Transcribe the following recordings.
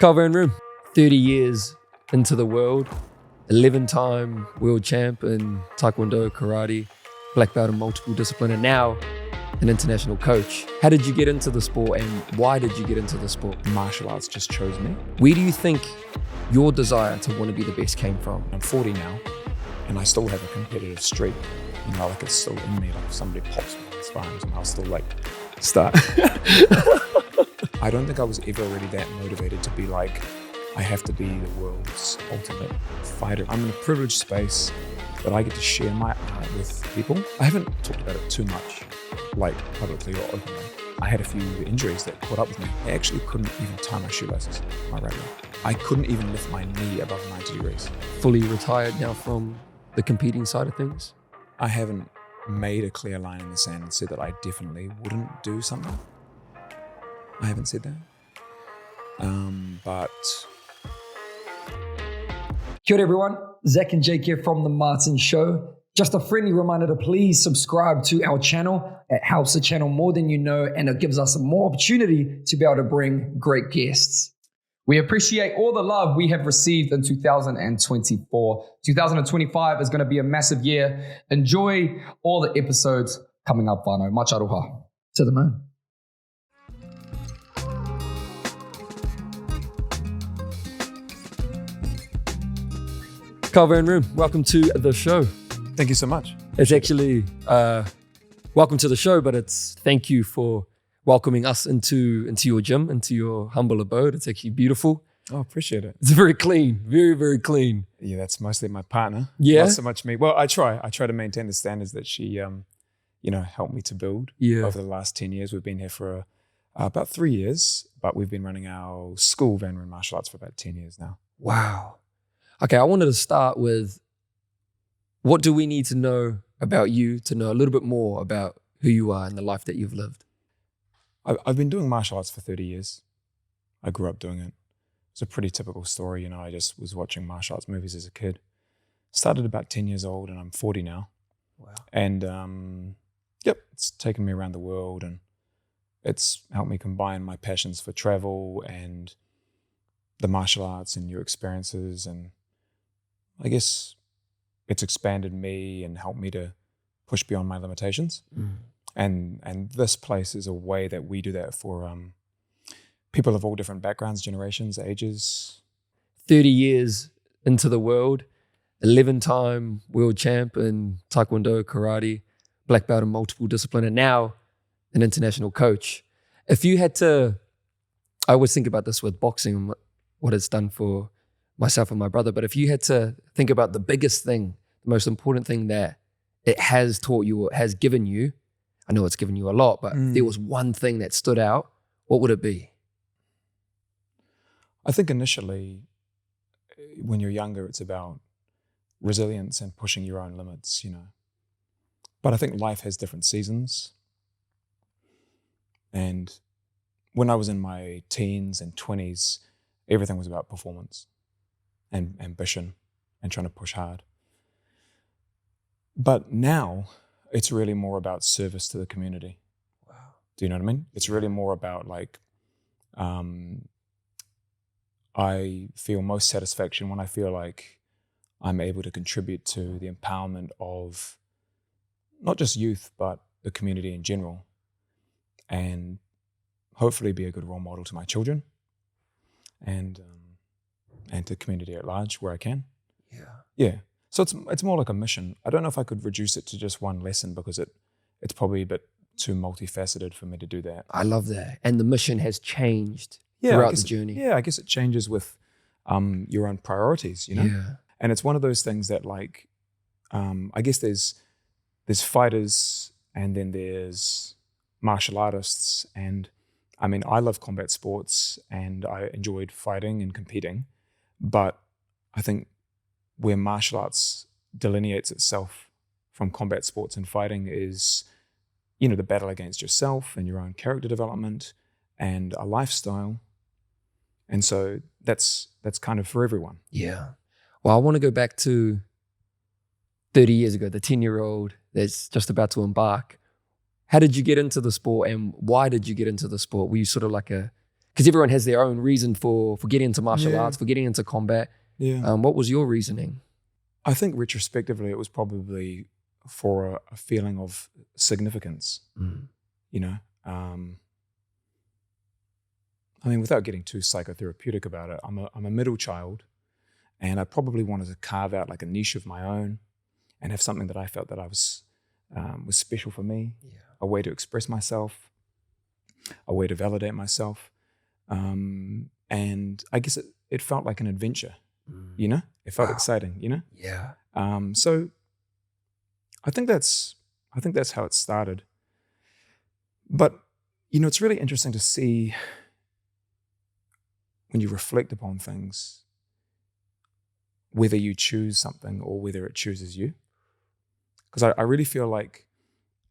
Roon, 30 years into the world, 11-time world champ in Taekwondo Karate, black belt in multiple disciplines, and now an international coach. How did you get into the sport and why did you get into the sport? Martial arts just chose me. Where do you think your desire to want to be the best came from? I'm 40 now and I still have a competitive streak. You know, like it's still in me. Like if somebody pops me in sparring, I'll still like start. I don't think I was ever really that motivated to be like, I have to be the world's ultimate fighter. I'm in a privileged space that I get to share my art with people. I haven't talked about it too much, like publicly or openly. I had a few injuries that caught up with me. I actually couldn't even tie my shoelaces, my right leg. I couldn't even lift my knee above 90 degrees. Fully retired now from the competing side of things? I haven't made a clear line in the sand and said that I definitely wouldn't do something. I haven't said that. But Kia ora everyone, Zach and Jake here from The Martin Show. Just a friendly reminder to please subscribe to our channel. It helps the channel more than you know, and it gives us more opportunity to be able to bring great guests. We appreciate all the love we have received in 2024. 2025 is going to be a massive year. Enjoy all the episodes coming up, whānau. Much aroha. To the moon. Roon, welcome to the show. thank you so much. It's actually, welcome to the show, but it's thank you for welcoming us into your gym, into your humble abode. It's actually beautiful. Oh, appreciate it. It's very clean, very, very clean. Yeah, that's mostly my partner. Yeah? Not so much me. Well, I try to maintain the standards that she, helped me to build over the last 10 years. We've been here for about 3 years, but we've been running our school, Roon Martial Arts, for about 10 years now. Wow. Okay, I wanted to start with, what do we need to know about you to know a little bit more about who you are and the life that you've lived? I've been doing martial arts for 30 years. I grew up doing it. It's a pretty typical story. You know, I just was watching martial arts movies as a kid. Started about 10 years old and I'm 40 now. Wow. And it's taken me around the world and it's helped me combine my passions for travel and the martial arts and new experiences. And I guess it's expanded me and helped me to push beyond my limitations. Mm. And this place is a way that we do that for people of all different backgrounds, generations, ages. 30 years into the world, 11-time world champ in Taekwondo Karate, black belt in multiple disciplines, and now an international coach. If you had to, I always think about this with boxing and what it's done for myself and my brother, but if you had to think about the biggest thing, the most important thing that it has taught you or has given you, I know it's given you a lot, but if there was one thing that stood out, what would it be? I think initially, when you're younger, it's about resilience and pushing your own limits, you know. But I think life has different seasons. And when I was in my teens and 20s, everything was about performance and ambition and trying to push hard. But now it's really more about service to the community. Wow. Do you know what I mean? It's really more about like, I feel most satisfaction when I feel like I'm able to contribute to the empowerment of not just youth, but the community in general, and hopefully be a good role model to my children and to the community at large where I can. Yeah. So it's more like a mission. I don't know if I could reduce it to just one lesson because it's probably a bit too multifaceted for me to do that. I love that. And the mission has changed throughout the journey. Yeah, I guess it changes with your own priorities, you know? Yeah. And it's one of those things that like, I guess there's fighters and then there's martial artists. And I mean, I love combat sports and I enjoyed fighting and competing. But I think where martial arts delineates itself from combat sports and fighting is, you know, the battle against yourself and your own character development and a lifestyle. And so that's kind of for everyone. Yeah. Well, I want to go back to 30 years ago, the 10-year-old that's just about to embark. How did you get into the sport and why did you get into the sport? Were you sort of like a because everyone has their own reason for getting into martial Yeah. arts, for getting into combat. Yeah. What was your reasoning? I think retrospectively, it was probably for a feeling of significance, you know. I mean, without getting too psychotherapeutic about it, I'm a middle child, and I probably wanted to carve out like a niche of my own and have something that I felt that I was special for me, a way to express myself, a way to validate myself. And I guess it felt like an adventure, you know? It felt exciting, you know? Yeah. So I think that's how it started. But, you know, it's really interesting to see when you reflect upon things, whether you choose something or whether it chooses you. Because I really feel like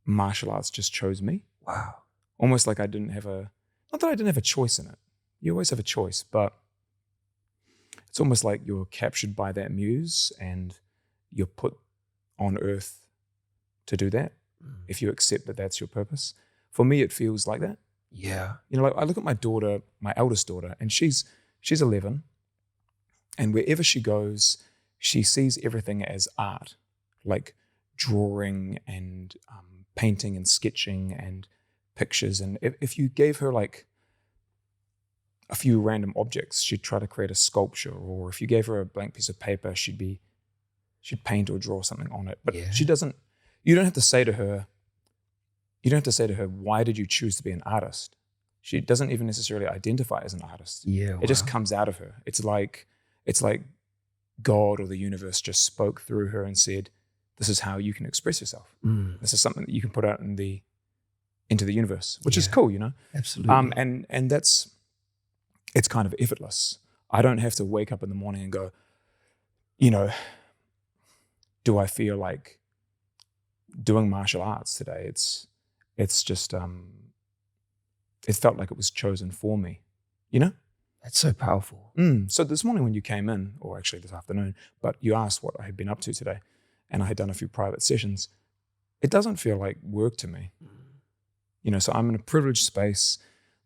martial arts just chose me. Wow. Almost like not that I didn't have a choice in it. You always have a choice, but it's almost like you're captured by that muse and you're put on earth to do that if you accept that that's your purpose. For me, it feels like that. Yeah. You know, like I look at my daughter, my eldest daughter, and she's 11, and wherever she goes, she sees everything as art, like drawing and painting and sketching and pictures. And if you gave her like a few random objects, she'd try to create a sculpture, or if you gave her a blank piece of paper, she'd paint or draw something on it. But you don't have to say to her, why did you choose to be an artist? She doesn't even necessarily identify as an artist. Yeah. It just comes out of her. It's like God or the universe just spoke through her and said, this is how you can express yourself. This is something that you can put out into the universe, which is cool, you know? Absolutely. And it's kind of effortless. I don't have to wake up in the morning and go, you know, do I feel like doing martial arts today? It's just, it felt like it was chosen for me, you know? That's so powerful. So this morning when you came in, or actually this afternoon, but you asked what I had been up to today, and I had done a few private sessions, it doesn't feel like work to me. You know, so I'm in a privileged space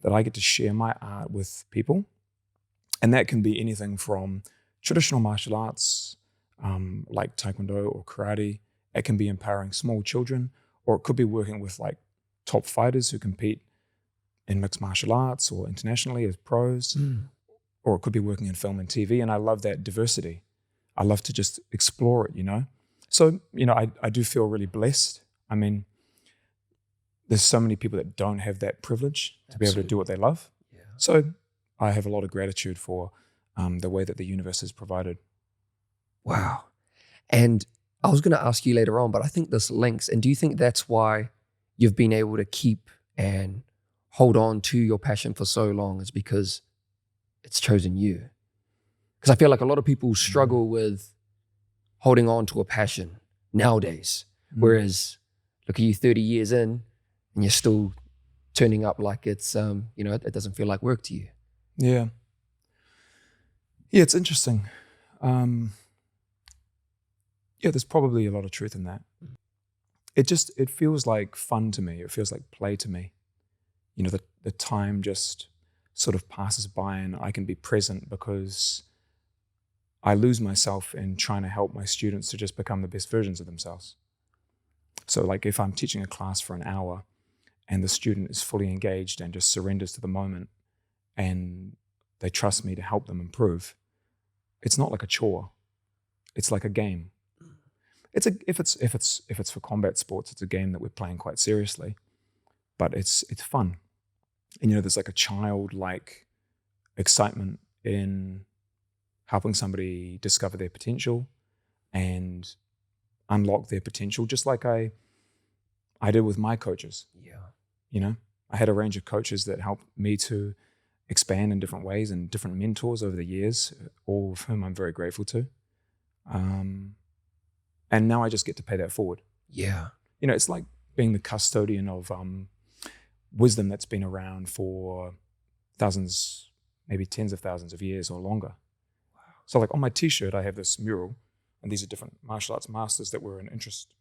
that I get to share my art with people. And that can be anything from traditional martial arts, like Taekwondo or Karate. It can be empowering small children, or it could be working with like top fighters who compete in mixed martial arts or internationally as pros, or it could be working in film and TV. And I love that diversity. I love to just explore it, you know? So, you know, I do feel really blessed. I mean, there's so many people that don't have that privilege to be able to do what they love. Yeah. So I have a lot of gratitude for the way that the universe has provided. Wow. And I was going to ask you later on, but I think this links. And do you think that's why you've been able to keep and hold on to your passion for so long, is because it's chosen you? Because I feel like a lot of people struggle with holding on to a passion nowadays. Whereas look at you 30 years in and you're still turning up like it's, you know, it doesn't feel like work to you. Yeah. Yeah, it's interesting. Yeah, there's probably a lot of truth in that. It feels like fun to me. It feels like play to me. You know, the time just sort of passes by and I can be present because I lose myself in trying to help my students to just become the best versions of themselves. So like if I'm teaching a class for an hour and the student is fully engaged and just surrenders to the moment and they trust me to help them improve, it's not like a chore. It's like a game. If it's for combat sports, it's a game that we're playing quite seriously, but it's fun. And you know, there's like a childlike excitement in helping somebody discover their potential and unlock their potential, just like I did with my coaches. Yeah. You know, I had a range of coaches that helped me to expand in different ways and different mentors over the years, all of whom I'm very grateful to. And now I just get to pay that forward. Yeah. You know, it's like being the custodian of wisdom that's been around for thousands, maybe tens of thousands of years or longer. Wow. So like on my t-shirt, I have this mural, and these are different martial arts masters that were an interest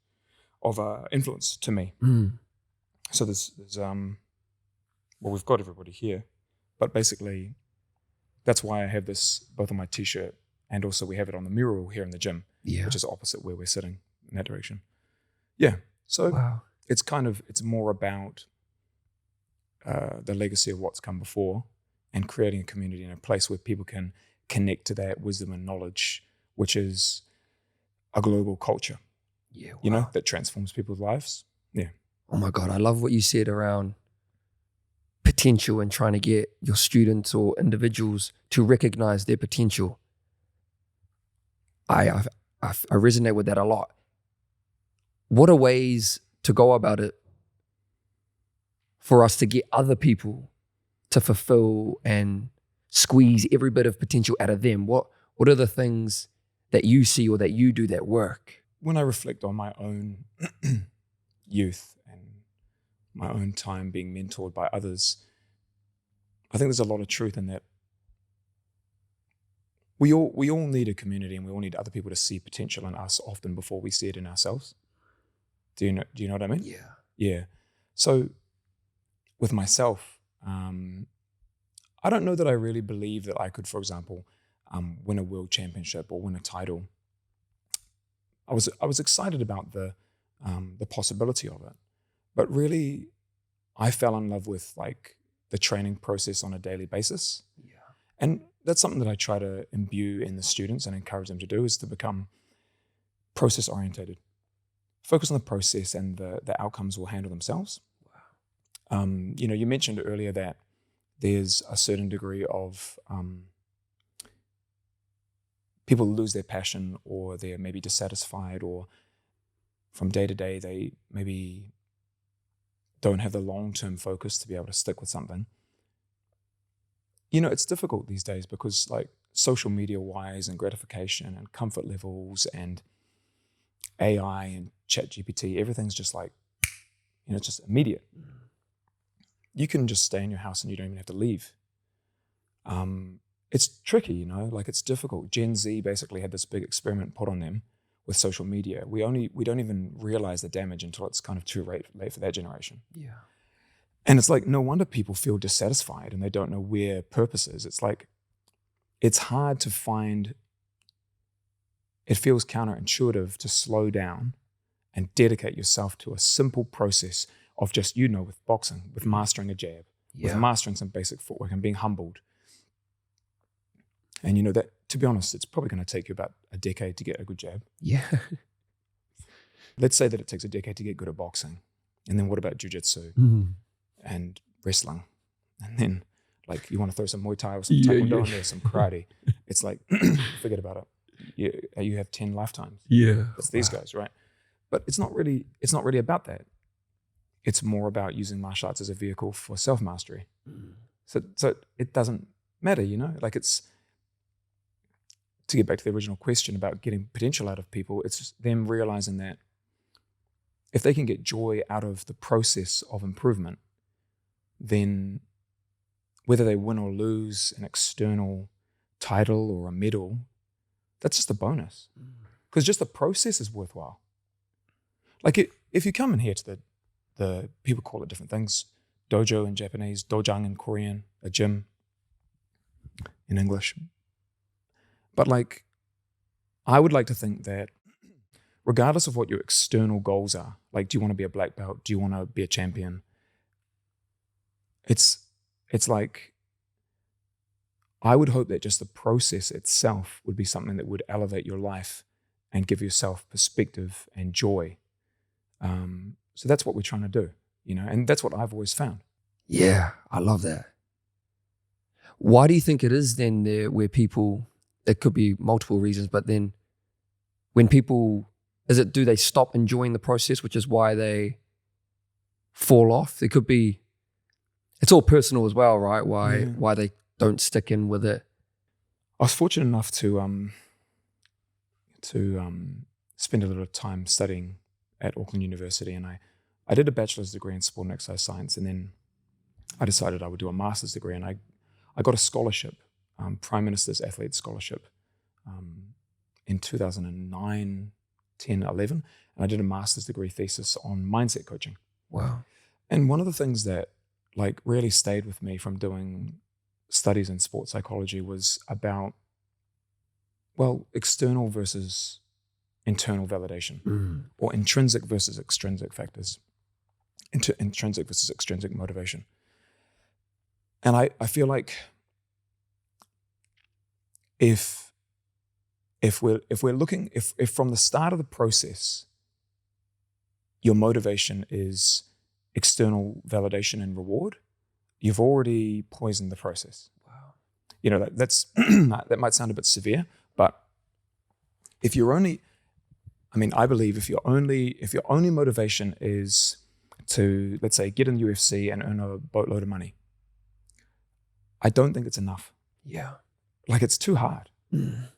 of influence to me. So there's well, we've got everybody here, But basically, that's why I have this both on my t-shirt and also we have it on the mural here in the gym, which is opposite where we're sitting in that direction. Yeah. So Wow. it's more about the legacy of what's come before and creating a community and a place where people can connect to that wisdom and knowledge, which is a global culture, you know, that transforms people's lives. Yeah. Oh my God, I love what you said around potential and trying to get your students or individuals to recognize their potential. I resonate with that a lot. What are ways to go about it for us to get other people to fulfill and squeeze every bit of potential out of them? What are the things that you see or that you do that work? When I reflect on my own youth and my own time being mentored by others, I think there's a lot of truth in that. We all need a community, and we all need other people to see potential in us often before we see it in ourselves. Do you know what I mean? Yeah. Yeah. So with myself, I don't know that I really believe that I could, for example, win a world championship or win a title. I was excited about the possibility of it, but really, I fell in love with like the training process on a daily basis. Yeah. And that's something that I try to imbue in the students and encourage them to do, is to become process orientated. Focus on the process, and the outcomes will handle themselves. Wow. You know, you mentioned earlier that there's a certain degree of people lose their passion, or they're maybe dissatisfied, or from day to day they maybe don't have the long-term focus to be able to stick with something. You know, it's difficult these days because like social media wise and gratification and comfort levels and AI and ChatGPT, everything's just like, you know, it's just immediate. You can just stay in your house and you don't even have to leave. It's tricky, you know, like it's difficult. Gen Z basically had this big experiment put on them with social media. We don't even realize the damage until it's kind of too late for that generation. Yeah. And it's like, no wonder people feel dissatisfied and they don't know where purpose is. It's like, it's hard to find, it feels counterintuitive to slow down and dedicate yourself to a simple process of just, you know, with boxing, with mastering a jab, with mastering some basic footwork and being humbled. And you know that, to be honest, it's probably going to take you about a decade to get a good jab. Yeah. Let's say that it takes a decade to get good at boxing. And then what about jiu-jitsu and wrestling? And then like you want to throw some Muay Thai or some Taekwondo in there, some karate. It's like, forget about it. You have 10 lifetimes. Yeah. That's these guys, right? But it's not really about that. It's more about using martial arts as a vehicle for self-mastery. So it doesn't matter, you know, like it's, to get back to the original question about getting potential out of people, it's just them realizing that if they can get joy out of the process of improvement, then whether they win or lose an external title or a medal, that's just a bonus. Because just the process is worthwhile. Like if you come in here to the people call it different things, dojo in Japanese, dojang in Korean, a gym in English. But like, I would like to think that regardless of what your external goals are, like, do you want to be a black belt? Do you want to be a champion? It's like, I would hope that just the process itself would be something that would elevate your life and give yourself perspective and joy. So that's what we're trying to do, you know, and that's what I've always found. Yeah, I love that. Why do you think it is then there where people, it could be multiple reasons, but then when people, do they stop enjoying the process, which is why they fall off? It could be, it's all personal as well, right? Why they don't stick in with it. I was fortunate enough to spend a little time studying at Auckland University, and I did a bachelor's degree in sport and exercise science, and then I decided I would do a master's degree, and I got a scholarship, Prime Minister's Athlete Scholarship, in 2009, 10, 11, and I did a master's degree thesis on mindset coaching. Wow. And one of the things that like really stayed with me from doing studies in sports psychology was about, well, external versus internal validation, or intrinsic versus extrinsic factors, intrinsic versus extrinsic motivation. And I feel like if from the start of the process, your motivation is external validation and reward, you've already poisoned the process. Wow. You know, that's that might sound a bit severe, but if you're only, I believe if your only motivation is to, let's say, get in the UFC and earn a boatload of money, I don't think it's enough. Yeah. Like, it's too hard.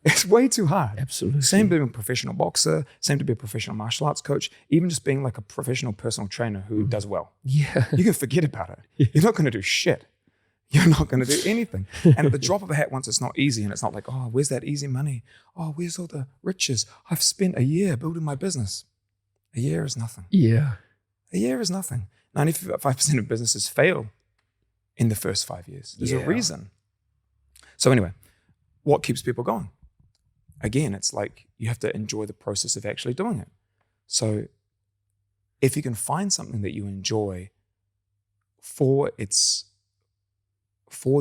It's way too hard. Absolutely. Same being a professional boxer, same to be a professional martial arts coach, even just being like a professional personal trainer who does well. Yeah. You can forget about it. You're not going to do shit. You're not going to do anything. And at the drop of a hat, once it's not easy, and it's not like, oh, where's that easy money? Oh, where's all the riches? I've spent a year building my business. A year is nothing. Yeah. A year is nothing. 95% of businesses fail in the first 5 years. There's a reason. So anyway, what keeps people going? Again, it's like you have to enjoy the process of actually doing it. So if you can find something that you enjoy for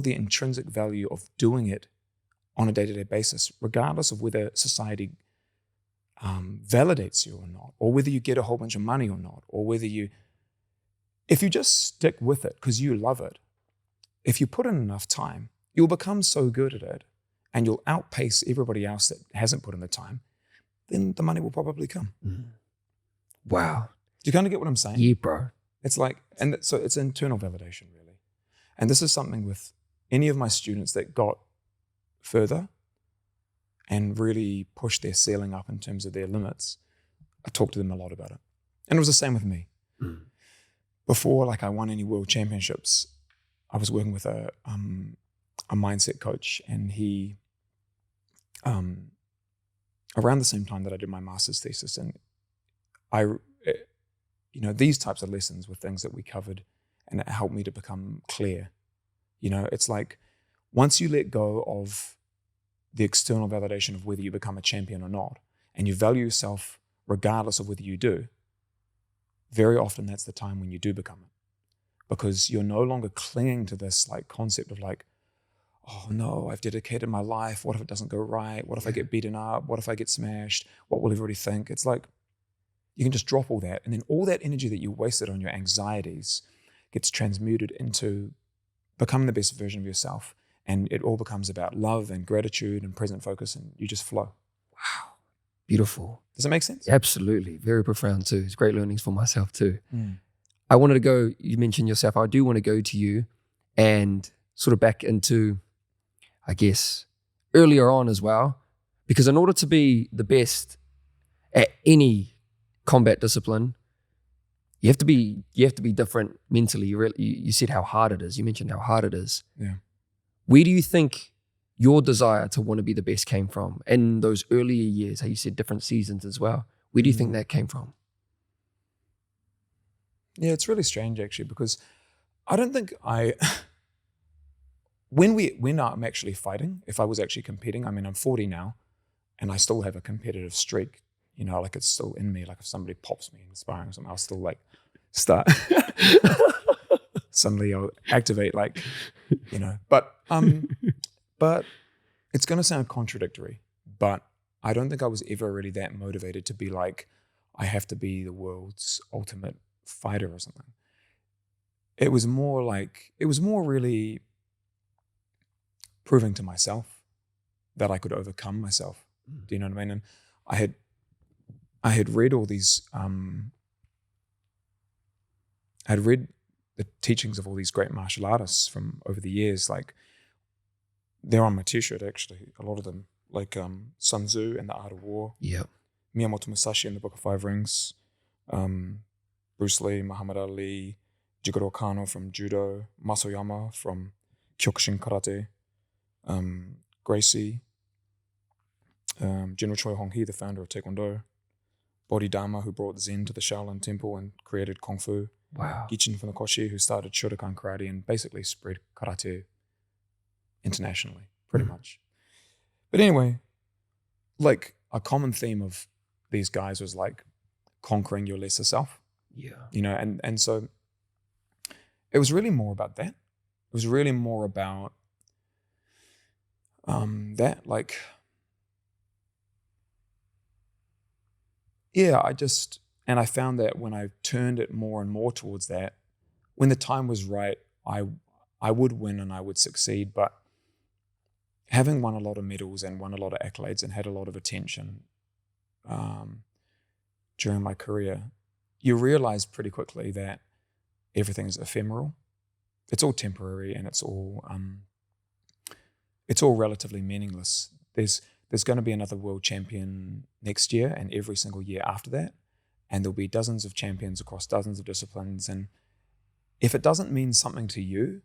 the intrinsic value of doing it on a day-to-day basis, regardless of whether society validates you or not, or whether you get a whole bunch of money or not, or if you just stick with it because you love it, if you put in enough time, you'll become so good at it and you'll outpace everybody else that hasn't put in the time, then the money will probably come. Wow. Do you kind of get what I'm saying? Yeah, bro. It's like, and so it's internal validation, really. And this is something with any of my students that got further and really pushed their ceiling up in terms of their limits, I talked to them a lot about it. And it was the same with me. Before, like, I won any world championships, I was working with a mindset coach, and he, around the same time that I did my master's thesis, and these types of lessons were things that we covered, and it helped me to become clear. It's like, once you let go of the external validation of whether you become a champion or not, and you value yourself regardless of whether you do, very often that's the time when you do become it. Because you're no longer clinging to this like concept of like, oh no, I've dedicated my life. What if it doesn't go right? What if I get beaten up? What if I get smashed? What will everybody think? It's like, you can just drop all that. And then all that energy that you wasted on your anxieties gets transmuted into becoming the best version of yourself. And it all becomes about love and gratitude and present focus, and you just flow. Wow. Beautiful. Does that make sense? Absolutely. Very profound too. It's great learnings for myself too. I wanted to go, you mentioned yourself, I do want to go to you and sort of back into, I guess, earlier on as well, because in order to be the best at any combat discipline, you have to be different mentally. You said how hard it is. You mentioned how hard it is. Yeah. Where do you think your desire to want to be the best came from in those earlier years? How you said different seasons as well. Where do you think that came from? Yeah, it's really strange actually, because I don't think when I'm actually fighting, if I was actually competing, I'm 40 now and I still have a competitive streak, like it's still in me. Like if somebody pops me in sparring or something, I'll still like start. Suddenly I'll activate but it's going to sound contradictory, but I don't think I was ever really that motivated to be like, I have to be the world's ultimate fighter or something. It was more really proving to myself that I could overcome myself. Do you know what I mean? And I had read all these, I'd read the teachings of all these great martial artists from over the years. Like, they're on my t-shirt actually, a lot of them, like Sun Tzu and the Art of War. Yeah. Miyamoto Musashi in the Book of Five Rings, Bruce Lee, Muhammad Ali, Jigoro Kano from Judo, Masoyama from Kyokushin Karate, Gracie, General Choi Hong Hee, the founder of Taekwondo, Bodhidharma, who brought Zen to the Shaolin Temple and created Kung Fu, Wow. Gichin Funakoshi, who started Shotokan Karate and basically spread karate internationally, pretty much. But anyway, like a common theme of these guys was like conquering your lesser self. Yeah. You know, and so it was really more about that. It was really more about that, like, yeah, and I found that when I turned it more and more towards that, when the time was right, I would win and I would succeed. But having won a lot of medals and won a lot of accolades and had a lot of attention during my career, you realize pretty quickly that everything is ephemeral. It's all temporary, and it's all relatively meaningless. There's going to be another world champion next year and every single year after that, and there'll be dozens of champions across dozens of disciplines. And if it doesn't mean something to you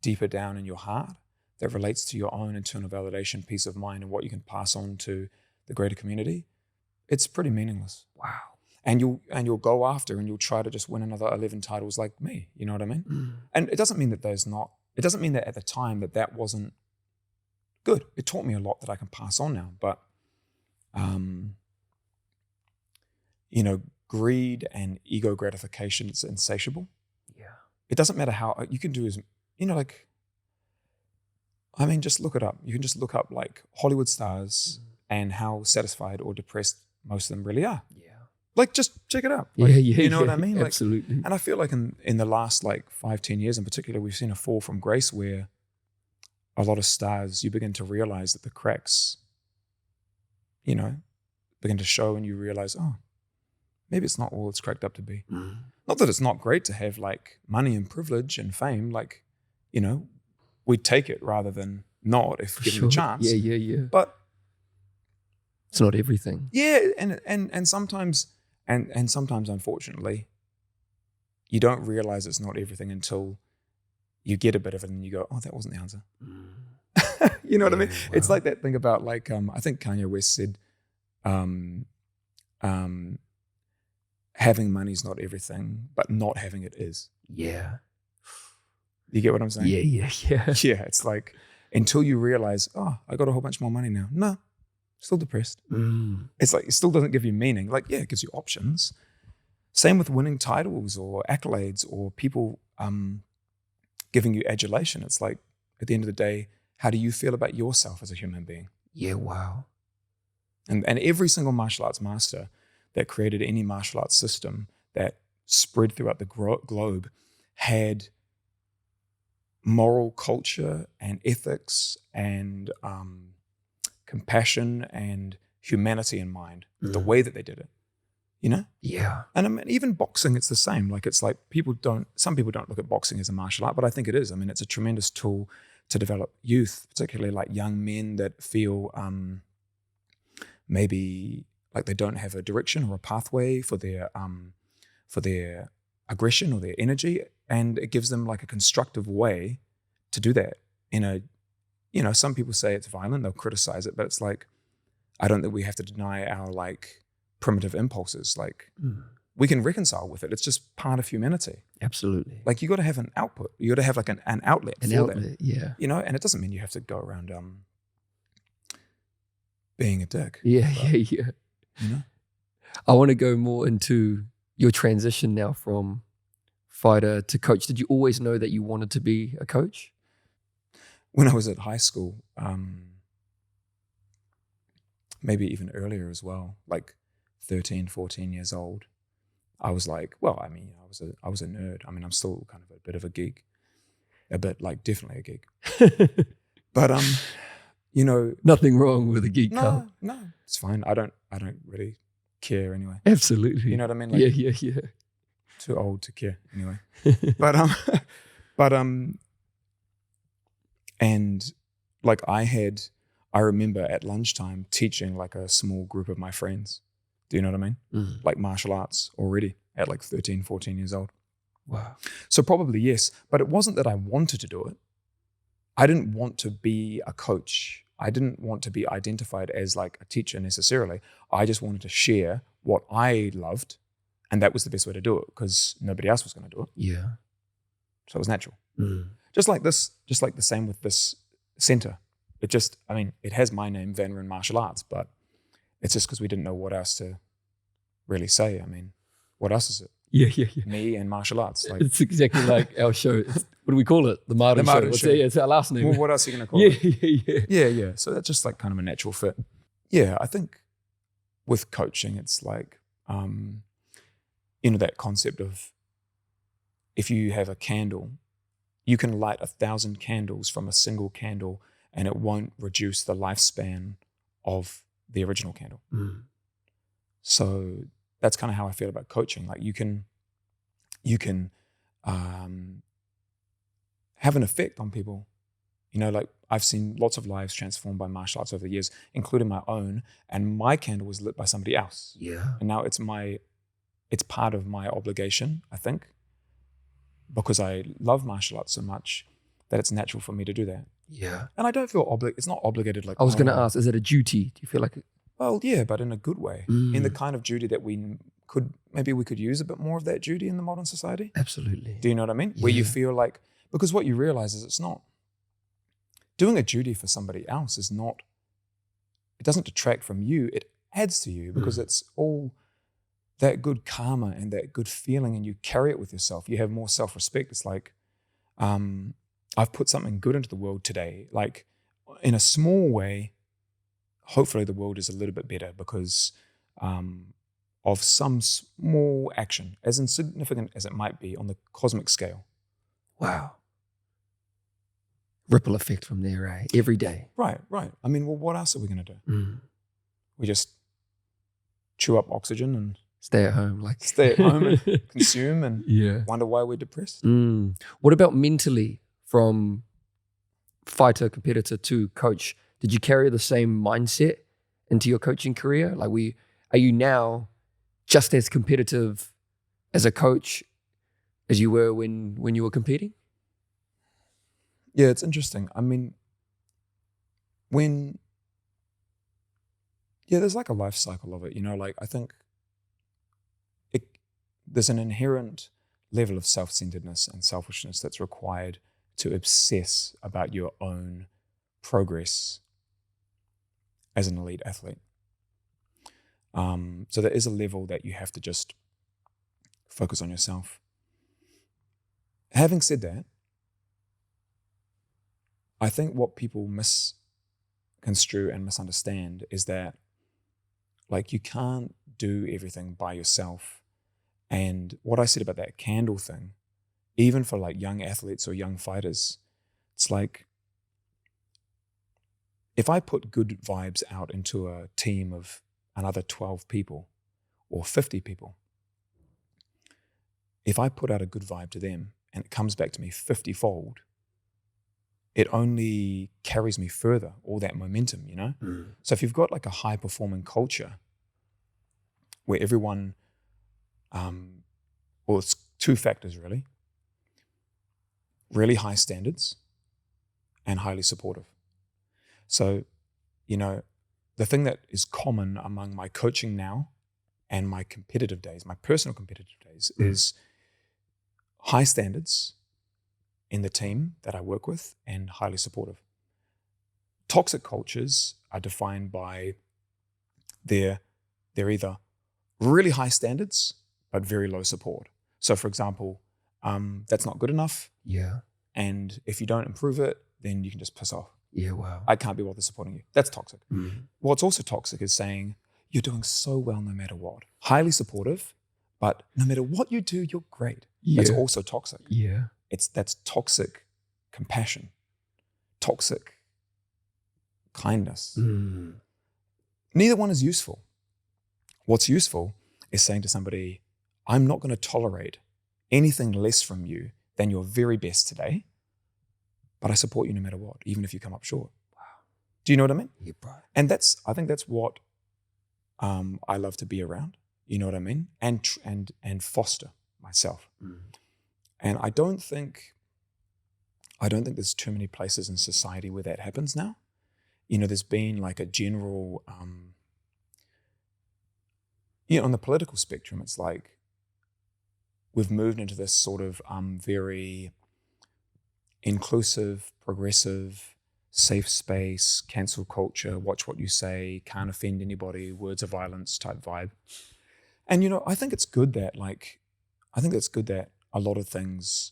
deeper down in your heart that relates to your own internal validation, peace of mind, and what you can pass on to the greater community, it's pretty meaningless. Wow. And you'll go after and you'll try to just win another 11 titles like me. You know what I mean? And it doesn't mean that it doesn't mean that at the time that wasn't good. It taught me a lot that I can pass on now. But, you know, greed and ego gratification is insatiable. Yeah. It doesn't matter how you can do as, you know, like, I mean, just look it up. You can just look up like Hollywood stars and how satisfied or depressed most of them really are. Yeah. Like, just check it out. Like, you know what I mean? Like, absolutely. and I feel like in the last like 5-10 years in particular, we've seen a fall from grace where a lot of stars, you begin to realize that the cracks, you know, begin to show, and you realize, oh, maybe it's not all it's cracked up to be. Not that it's not great to have like money and privilege and fame, like, you know, we'd take it rather than not if given a chance. Yeah. But it's not everything. yeah, and sometimes unfortunately, you don't realize it's not everything until you get a bit of it and you go, oh, that wasn't the answer. You know what I mean? Wow. It's like that thing about like, I think Kanye West said, having money is not everything, but not having it is. Yeah. You get what I'm saying? Yeah. Yeah, it's like, until you realize, oh, I got a whole bunch more money now. No, still depressed. It's like, it still doesn't give you meaning. Like, yeah, it gives you options. Same with winning titles or accolades or people giving you adulation. It's like, at the end of the day, how do you feel about yourself as a human being? Yeah, wow. And every single martial arts master that created any martial arts system that spread throughout the globe had moral culture and ethics and compassion and humanity in mind, the way that they did it, you know? Yeah. And I mean, even boxing, it's the same. Like, it's like some people don't look at boxing as a martial art, but I think it is. I mean, it's a tremendous tool to develop youth, particularly like young men that feel maybe like they don't have a direction or a pathway for their aggression or their energy. And it gives them like a constructive way to do that in a, you know, some people say it's violent, they'll criticize it, but it's like, I don't think we have to deny our like primitive impulses. Like, we can reconcile with it. It's just part of humanity. Absolutely. Like, you got to have an output. You got to have like an outlet for that. Yeah. You know, and it doesn't mean you have to go around being a dick. Yeah. You know? I want to go more into your transition now from fighter to coach. Did you always know that you wanted to be a coach? When I was at high school, maybe even earlier as well, like 13, 14 years old, I was like, well, I mean, I was a nerd. I mean, I'm still kind of a bit of a geek, definitely a geek. But you know, nothing wrong with a geek. No, it's fine. I don't really care anyway. Absolutely. You know what I mean? Like, yeah. Too old to care anyway. but and like I remember at lunchtime teaching like a small group of my friends. Do you know what I mean? Like martial arts already at like 13, 14 years old. Wow. So probably yes, but it wasn't that I wanted to do it. I didn't want to be a coach. I didn't want to be identified as like a teacher necessarily. I just wanted to share what I loved, and that was the best way to do it because nobody else was going to do it. Yeah. So it was natural. Just like the same with this center. It just, I mean, it has my name, Roon Martial Arts, but it's just because we didn't know what else to really say. I mean, what else is it? Yeah. Me and martial arts. Like, It's exactly like our show. What do we call it? The Martin Show. Martin Show. It's our last name. well, what else are you going to call it? Yeah. Yeah. So that's just like kind of a natural fit. Yeah, I think with coaching, it's like, that concept of if you have a candle, you can light 1,000 candles from a single candle and it won't reduce the lifespan of the original candle. So that's kind of how I feel about coaching. Like you can have an effect on people. Like I've seen lots of lives transformed by martial arts over the years, including my own, and my candle was lit by somebody else. Yeah. And now it's part of my obligation, I think, because I love martial arts so much that it's natural for me to do that. Yeah. And I don't feel it's not obligated. Like I was going to ask, is it a duty? Do you feel like Well, yeah, but in a good way, in the kind of duty that we could use a bit more of that duty in the modern society. Absolutely. Do you know what I mean? Yeah. Where you feel like, because what you realize is it's not, doing a duty for somebody else it doesn't detract from you, it adds to you because it's all that good karma and that good feeling and you carry it with yourself. You have more self-respect. It's like, I've put something good into the world today. Like in a small way, hopefully the world is a little bit better because of some small action, as insignificant as it might be on the cosmic scale. Wow. Ripple effect from there, eh? Every day. Right. I mean, well, what else are we going to do? We just chew up oxygen and stay at home and consume and wonder why we're depressed. What about mentally, from fighter, competitor to coach? Did you carry the same mindset into your coaching career? Like, are you now just as competitive as a coach as you were when you were competing? Yeah, it's interesting. I mean, there's like a life cycle of it, like I think there's an inherent level of self-centeredness and selfishness that's required to obsess about your own progress as an elite athlete. So there is a level that you have to just focus on yourself. Having said that, I think what people misconstrue and misunderstand is that, like, you can't do everything by yourself. And what I said about that candle thing, even for like young athletes or young fighters, it's like, if I put good vibes out into a team of another 12 people or 50 people, if I put out a good vibe to them and it comes back to me 50-fold, it only carries me further, all that momentum, So if you've got like a high performing culture where everyone, it's two factors really high standards and highly supportive. So, the thing that is common among my coaching now and my competitive days, my personal competitive days, is high standards in the team that I work with and highly supportive. Toxic cultures are defined by they're either really high standards but very low support. So for example, that's not good enough. Yeah. And if you don't improve it, then you can just piss off. Yeah, wow. I can't be bothered supporting you. That's toxic. What's also toxic is saying you're doing so well no matter what. Highly supportive, but no matter what you do, you're great. Yeah. That's also toxic. Yeah. That's toxic compassion, toxic kindness. Neither one is useful. What's useful is saying to somebody, I'm not going to tolerate anything less from you than your very best today, but I support you no matter what, even if you come up short. Wow. Do you know what I mean? Yeah, bro. And I think that's what I love to be around. You know what I mean? And foster myself. And I don't think there's too many places in society where that happens now. There's been like a general, on the political spectrum, it's like we've moved into this sort of very inclusive, progressive, safe space, cancel culture, watch what you say, can't offend anybody, words of violence type vibe. And, you know, I think it's good that a lot of things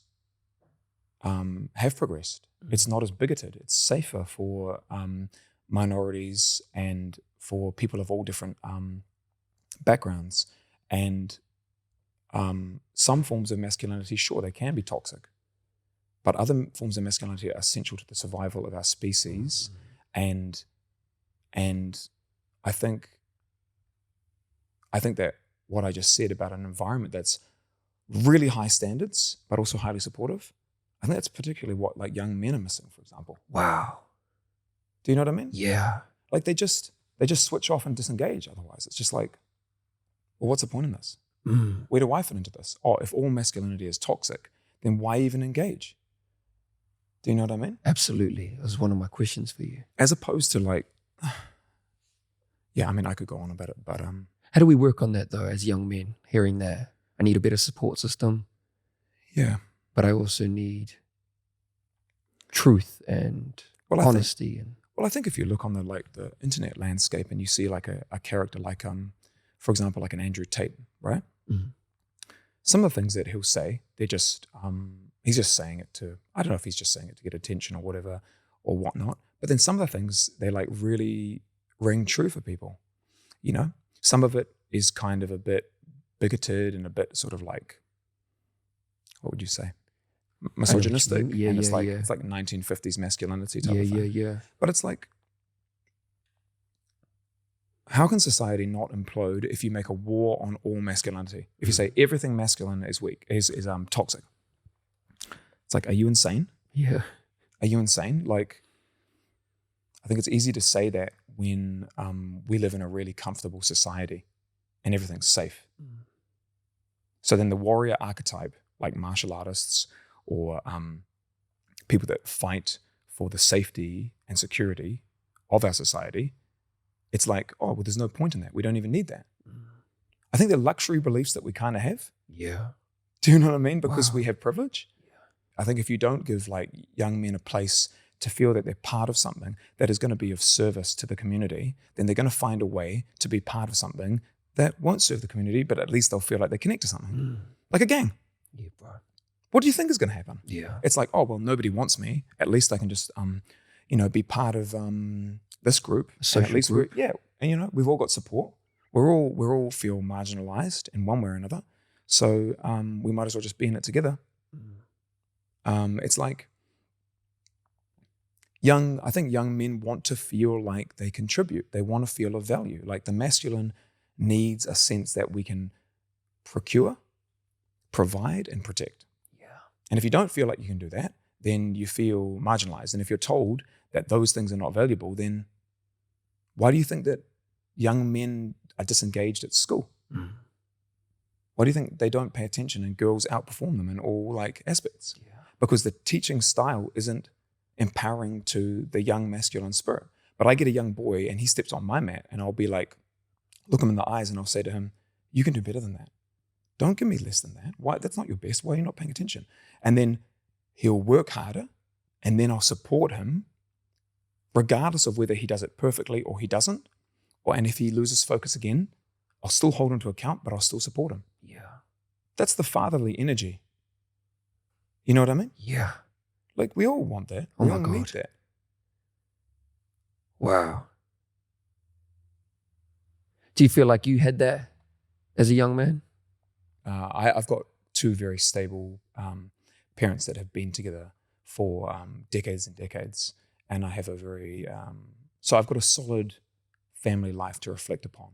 have progressed. It's not as bigoted. It's safer for minorities and for people of all different backgrounds. And some forms of masculinity, sure, they can be toxic. But other forms of masculinity are essential to the survival of our species. And I think that what I just said about an environment that's really high standards, but also highly supportive, I think that's particularly what like young men are missing, for example. Wow. Do you know what I mean? Yeah. Like they just switch off and disengage otherwise. It's just like, well, what's the point in this? Where do I fit into this? Oh, if all masculinity is toxic, then why even engage? Do you know what I mean? Absolutely. That was one of my questions for you. As opposed to like, yeah, I mean, I could go on about it, but how do we work on that though, as young men, hearing that I need a better support system? Yeah. But I also need truth and honesty. I think if you look on the internet landscape and you see like a character like, for example, like an Andrew Tate, right? Mm-hmm. Some of the things that he'll say, they're just, he's just saying it to, I don't know if he's just saying it to get attention or whatever or whatnot. But then some of the things, they like really ring true for people, you know? Some of it is kind of a bit bigoted and a bit sort of like, what would you say? Misogynistic. Yeah, and it's yeah, like, yeah. it's like 1950s masculinity type of thing. Yeah. But it's like, how can society not implode if you make a war on all masculinity? If you say everything masculine is weak, is toxic. It's like, are you insane? Yeah. Are you insane? Like, I think it's easy to say that when we live in a really comfortable society and everything's safe. So then the warrior archetype, like martial artists or people that fight for the safety and security of our society, it's like, oh, well, there's no point in that. We don't even need that. I think the luxury beliefs that we kind of have. Yeah. Do you know what I mean? Because Wow. we have privilege. I think if you don't give like young men a place to feel that they're part of something that is going to be of service to the community, then they're going to find a way to be part of something that won't serve the community, but at least they'll feel like they connect to something. Like a gang. Yeah, bro. What do you think is going to happen? Yeah. It's like, oh, well, nobody wants me. At least I can just, be part of this group. Social and at least group. and we've all got support. We're all feel marginalized in one way or another. So we might as well just be in it together. It's like I think young men want to feel like they contribute. They want to feel of value. Like the masculine needs a sense that we can procure, provide, and protect. Yeah. And if you don't feel like you can do that, then you feel marginalized. And if you're told that those things are not valuable, then why do you think that young men are disengaged at school? Why do you think they don't pay attention and girls outperform them in all like aspects? Yeah. Because the teaching style isn't empowering to the young masculine spirit. But I get a young boy and he steps on my mat and I'll be like, look him in the eyes and I'll say to him, you can do better than that. Don't give me less than that. Why? That's not your best. Why are you not paying attention? And then he'll work harder and then I'll support him regardless of whether he does it perfectly or he doesn't. And if he loses focus again, I'll still hold him to account, but I'll still support him. Yeah. That's the fatherly energy. You know what I mean? Yeah. Like we all want that. Oh We my all need God. that. Wow. Do you feel like you had that as a young man? I've got two very stable parents that have been together for decades and decades. And I have a very, so I've got a solid family life to reflect upon.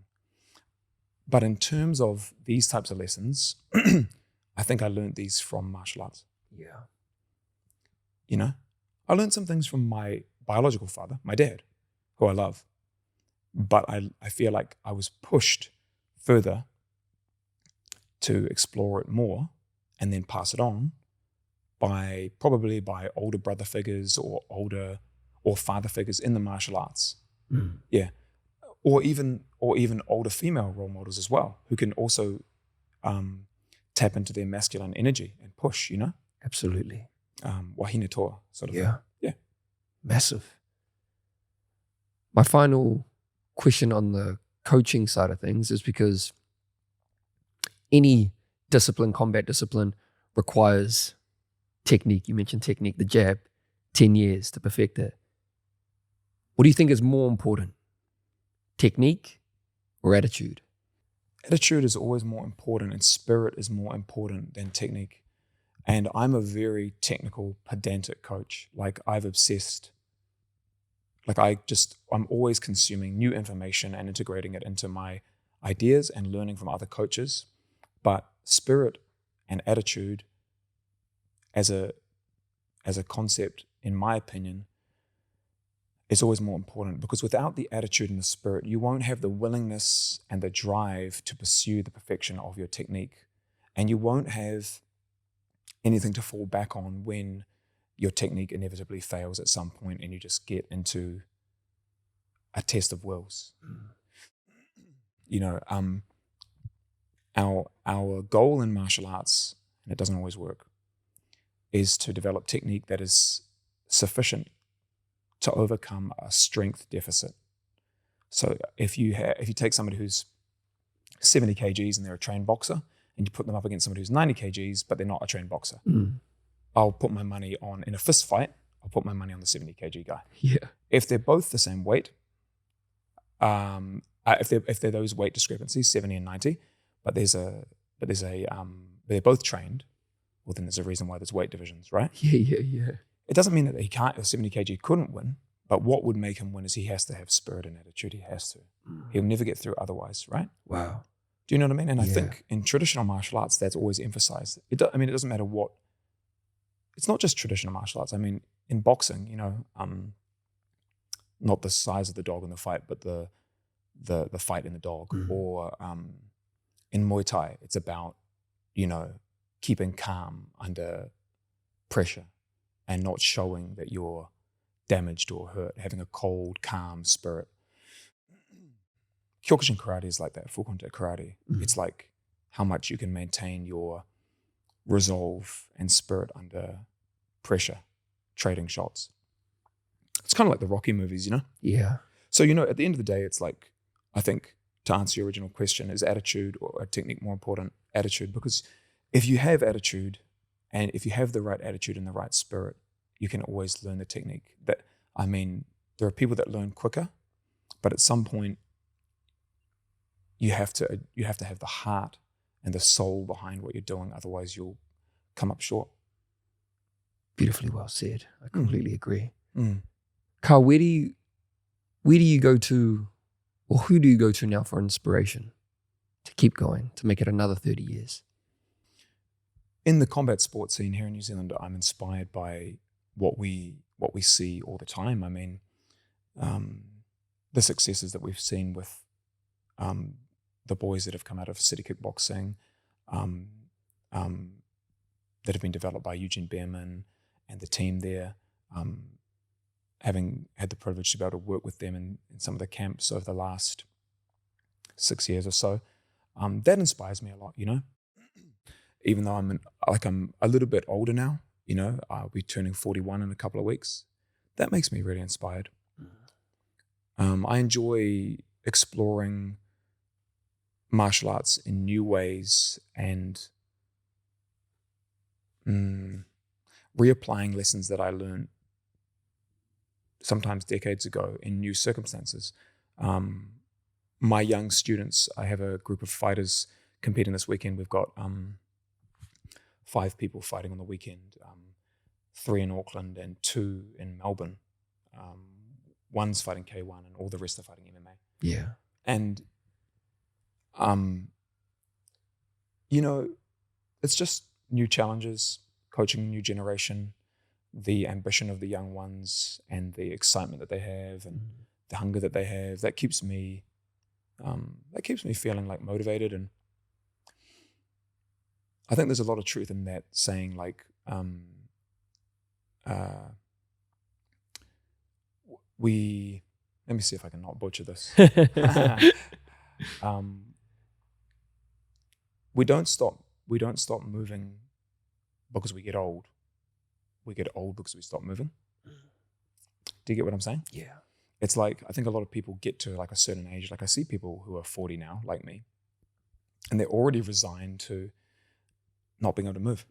But in terms of these types of lessons, I think I learned these from martial arts. Yeah. You know, I learned some things from my biological father, my dad, who I love. But I feel like I was pushed further to explore it more and then pass it on probably by older brother figures or father figures in the martial arts. Yeah. Or even older female role models as well, who can also tap into their masculine energy and push, you know? Absolutely. Wahine toa sort of Yeah. thing. Yeah. Massive. My final question on the coaching side of things is because any discipline, combat discipline, requires technique. You mentioned technique, the jab, 10 years to perfect it. What do you think is more important, technique or attitude? Attitude is always more important, and spirit is more important than technique. And I'm a very technical, pedantic coach. Like I've obsessed, like I'm always consuming new information and integrating it into my ideas and learning from other coaches. But spirit and attitude as a concept, in my opinion, is always more important, because without the attitude and the spirit, you won't have the willingness and the drive to pursue the perfection of your technique. And you won't have anything to fall back on when your technique inevitably fails at some point and you just get into a test of wills. You know, our goal in martial arts, and it doesn't always work, is to develop technique that is sufficient to overcome a strength deficit. So if you take somebody who's 70 kgs and they're a trained boxer, and you put them up against somebody who's 90 kgs, but they're not a trained boxer, I'll put my money on, in a fist fight, I'll put my money on the 70 kg guy. Yeah. If they're both the same weight, if they're those weight discrepancies, 70 and 90, but they're both trained, well, then there's a reason why there's weight divisions, right? Yeah. It doesn't mean that he can't, a 70 kg couldn't win, but what would make him win is he has to have spirit and attitude. He has to. He'll never get through otherwise, right? Wow. Do you know what I mean? And I think in traditional martial arts, that's always emphasized. It doesn't matter what. It's not just traditional martial arts. I mean, in boxing, you know, not the size of the dog in the fight, but the fight in the dog. Or in Muay Thai, it's about, you know, keeping calm under pressure and not showing that you're damaged or hurt, having a cold, calm spirit. Kyokushin karate is like that, full contact karate. It's like how much you can maintain your resolve and spirit under pressure, trading shots. It's kind of like the Rocky movies, you know? Yeah. So, you know, at the end of the day, it's like, I think, to answer your original question, is attitude or a technique more important? Attitude, because if you have attitude, and if you have the right attitude and the right spirit, you can always learn the technique. There are people that learn quicker, but at some point, you have to have the heart and the soul behind what you're doing. Otherwise, you'll come up short. Beautifully well said. I completely agree. Carl, where do you go to, or who do you go to now for inspiration to keep going, to make it another 30 years? In the combat sports scene here in New Zealand, I'm inspired by what we see all the time. I mean, the successes that we've seen with the boys that have come out of city kickboxing, that have been developed by Eugene Behrman and the team there, having had the privilege to be able to work with them in some of the camps over the last 6 years or so, that inspires me a lot, you know? Even though I'm a little bit older now, you know, I'll be turning 41 in a couple of weeks. That makes me really inspired. I enjoy exploring martial arts in new ways and reapplying lessons that I learned sometimes decades ago in new circumstances. My young students, I have a group of fighters competing this weekend. We've got 5 people fighting on the weekend, 3 in Auckland and 2 in Melbourne. One's fighting K1 and all the rest are fighting MMA. Yeah. And, you know, it's just new challenges, coaching a new generation, the ambition of the young ones and the excitement that they have and the hunger that they have. That keeps me feeling like motivated. And I think there's a lot of truth in that saying, like, let me see if I can not butcher this. We don't stop moving because we get old. We get old because we stop moving. Do you get what I'm saying? Yeah. it's like, I think a lot of people get to like a certain age. Like I see people who are 40 now, like me, and they're already resigned to not being able to move.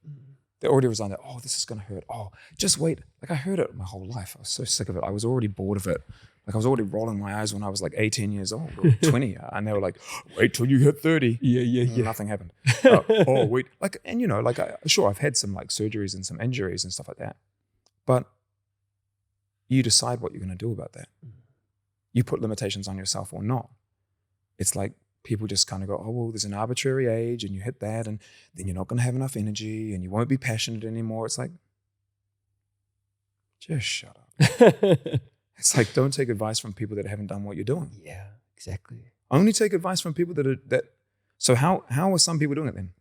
They're already resigned that, oh, this is going to hurt. Oh, just wait. Like I heard it my whole life. I was so sick of it. I was already bored of it. Like I was already rolling my eyes when I was like 18 years old or 20. And they were like, wait till you hit 30. Yeah. Nothing happened. Oh, wait. Like, and you know, like, sure, I've had some like surgeries and some injuries and stuff like that. But you decide what you're going to do about that. You put limitations on yourself or not. It's like people just kind of go, oh, well, there's an arbitrary age and you hit that and then you're not going to have enough energy and you won't be passionate anymore. It's like, just shut up. It's like, don't take advice from people that haven't done what you're doing. Yeah, exactly. Only take advice from people so how are some people doing it then?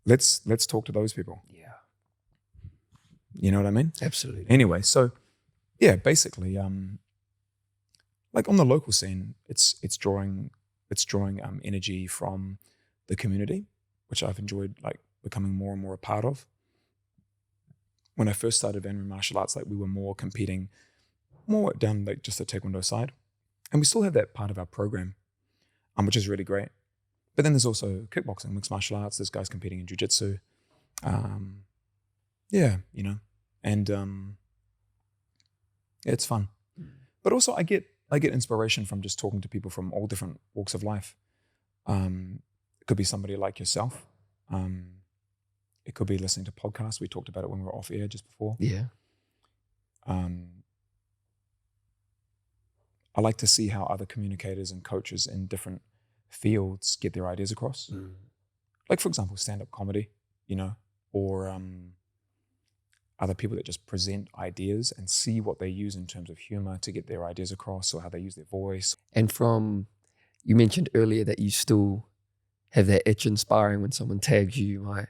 Let's talk to those people. Yeah. You know what I mean? Absolutely. Anyway, so yeah, basically, like on the local scene, it's drawing energy from the community, which I've enjoyed like becoming more and more a part of. When I first started Roon Martial Arts, like we were more competing more down like just the Taekwondo side. And we still have that part of our program, which is really great. But then there's also kickboxing, mixed martial arts, there's guys competing in jiu-jitsu. Yeah, you know, and it's fun. But also I get inspiration from just talking to people from all different walks of life. It could be somebody like yourself. It could be listening to podcasts. We talked about it when we were off air just before. Yeah. I like to see how other communicators and coaches in different fields get their ideas across. Like, for example, stand-up comedy, you know, or other people that just present ideas and see what they use in terms of humor to get their ideas across, or how they use their voice. And you mentioned earlier that you still have that itch inspiring when someone tags you, you might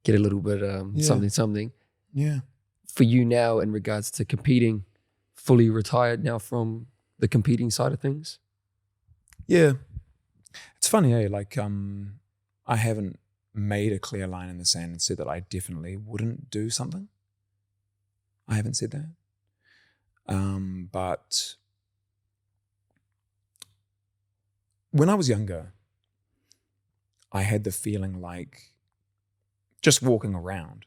get a little bit something. Yeah. For you now, in regards to competing, fully retired now from the competing side of things? Yeah. It's funny, eh? Like, I haven't made a clear line in the sand and said that I definitely wouldn't do something. I haven't said that. But when I was younger, I had the feeling like just walking around,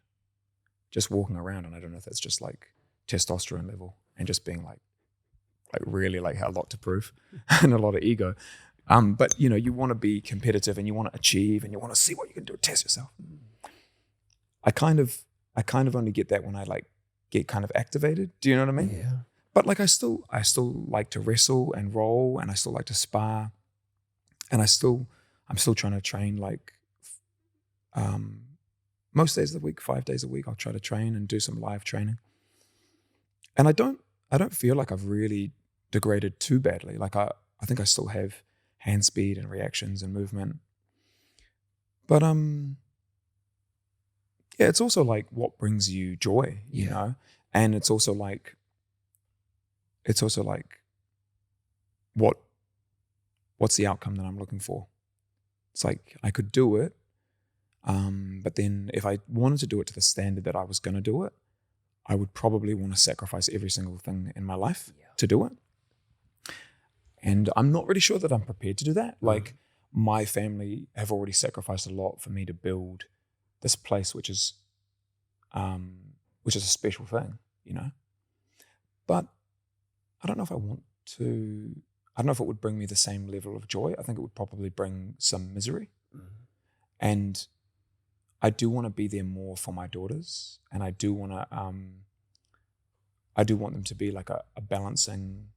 and I don't know if that's just like testosterone level and just being like really like had a lot to prove and a lot of ego. But you know, you want to be competitive and you want to achieve and you want to see what you can do, test yourself. I kind of only get that when I like get kind of activated. Do you know what I mean? Yeah. But like I still like to wrestle and roll, and I still like to spar, and I'm still trying to train like most days of the week, 5 days a week. I'll try to train and do some live training. And I don't feel like I've really degraded too badly. Like I think I still have hand speed and reactions and movement. But yeah, it's also like what brings you joy, you know? And it's also like what's the outcome that I'm looking for? It's like I could do it, but then if I wanted to do it to the standard that I was going to do it, I would probably want to sacrifice every single thing in my life to do it. And I'm not really sure that I'm prepared to do that. Like my family have already sacrificed a lot for me to build this place, which is a special thing, you know. But I don't know if I want to. I don't know if it would bring me the same level of joy. I think it would probably bring some misery. And I do want to be there more for my daughters, and I do want them to be like a balancing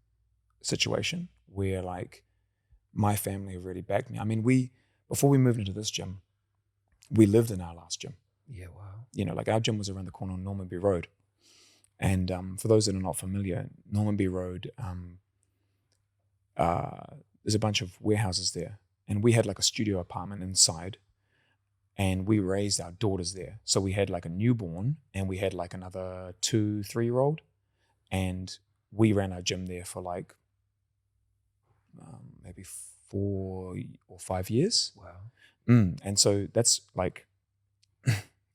situation where like my family have really backed me. I mean, before we moved into this gym, we lived in our last gym. Yeah, wow. You know, like our gym was around the corner on Normanby Road. And for those that are not familiar, Normanby Road, there's a bunch of warehouses there. And we had like a studio apartment inside. And we raised our daughters there. So we had like a newborn and we had like another 2-3-year-old. And we ran our gym there for like maybe 4 or 5 years. Wow. And so that's like,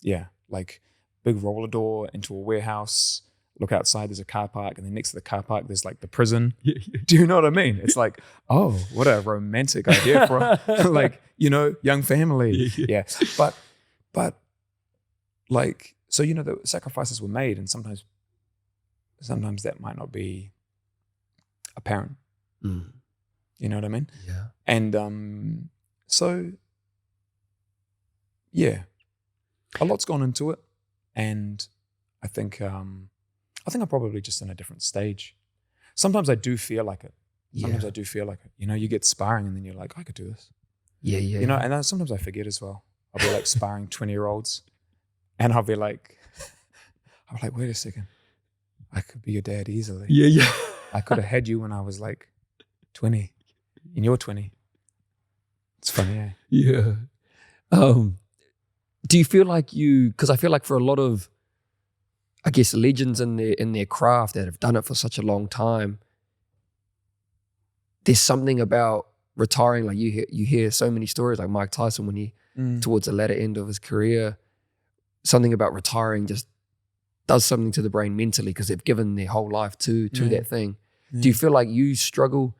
yeah, like big roller door into a warehouse. look outside, there's a car park, and then next to the car park, there's like the prison. Do you know what I mean? It's like, oh, what a romantic idea for like, young family. Yeah. But like, so, the sacrifices were made, and sometimes that might not be apparent. You know what I mean? Yeah. And so, yeah, a lot's gone into it, and I think I'm probably just in a different stage. Sometimes I do feel like it. Sometimes I do feel like it. You get sparring, and then you're like, I could do this. Yeah. And then sometimes I forget as well. I'll be like sparring 20-year-olds, and I'll be like, wait a second, I could be your dad easily. Yeah. I could have had you when I was like 20, and you're 20. It's funny, eh? Yeah. Do you feel like because I feel like for a lot of, I guess, legends in their craft that have done it for such a long time, there's something about retiring. Like you hear so many stories, like Mike Tyson when he, towards the latter end of his career, something about retiring just does something to the brain mentally because they've given their whole life to that thing. Do you feel like you struggle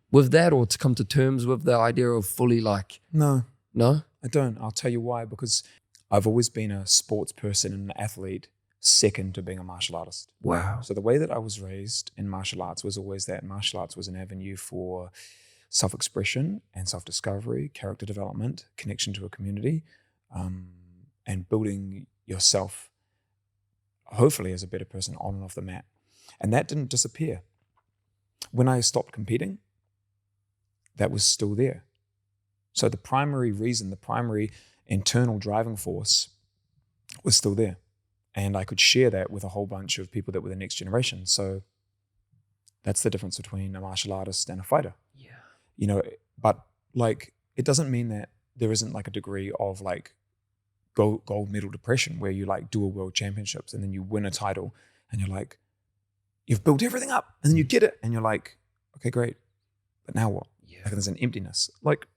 with that, or to come to terms with the idea of fully like? No, No? I don't. I'll tell you why. Because I've always been a sports person and an athlete second to being a martial artist. Wow. So the way that I was raised in martial arts was always that martial arts was an avenue for self-expression and self-discovery, character development, connection to a community, and building yourself, hopefully as a better person on and off the mat. And that didn't disappear. When I stopped competing, that was still there. So the primary reason, the primary internal driving force was still there. And I could share that with a whole bunch of people that were the next generation. So that's the difference between a martial artist and a fighter. Yeah. But like, it doesn't mean that there isn't like a degree of like gold medal depression where you like do a world championships and then you win a title and you're like, you've built everything up and then you get it and you're like, okay, great. But now what? Yeah. Like there's an emptiness. Like,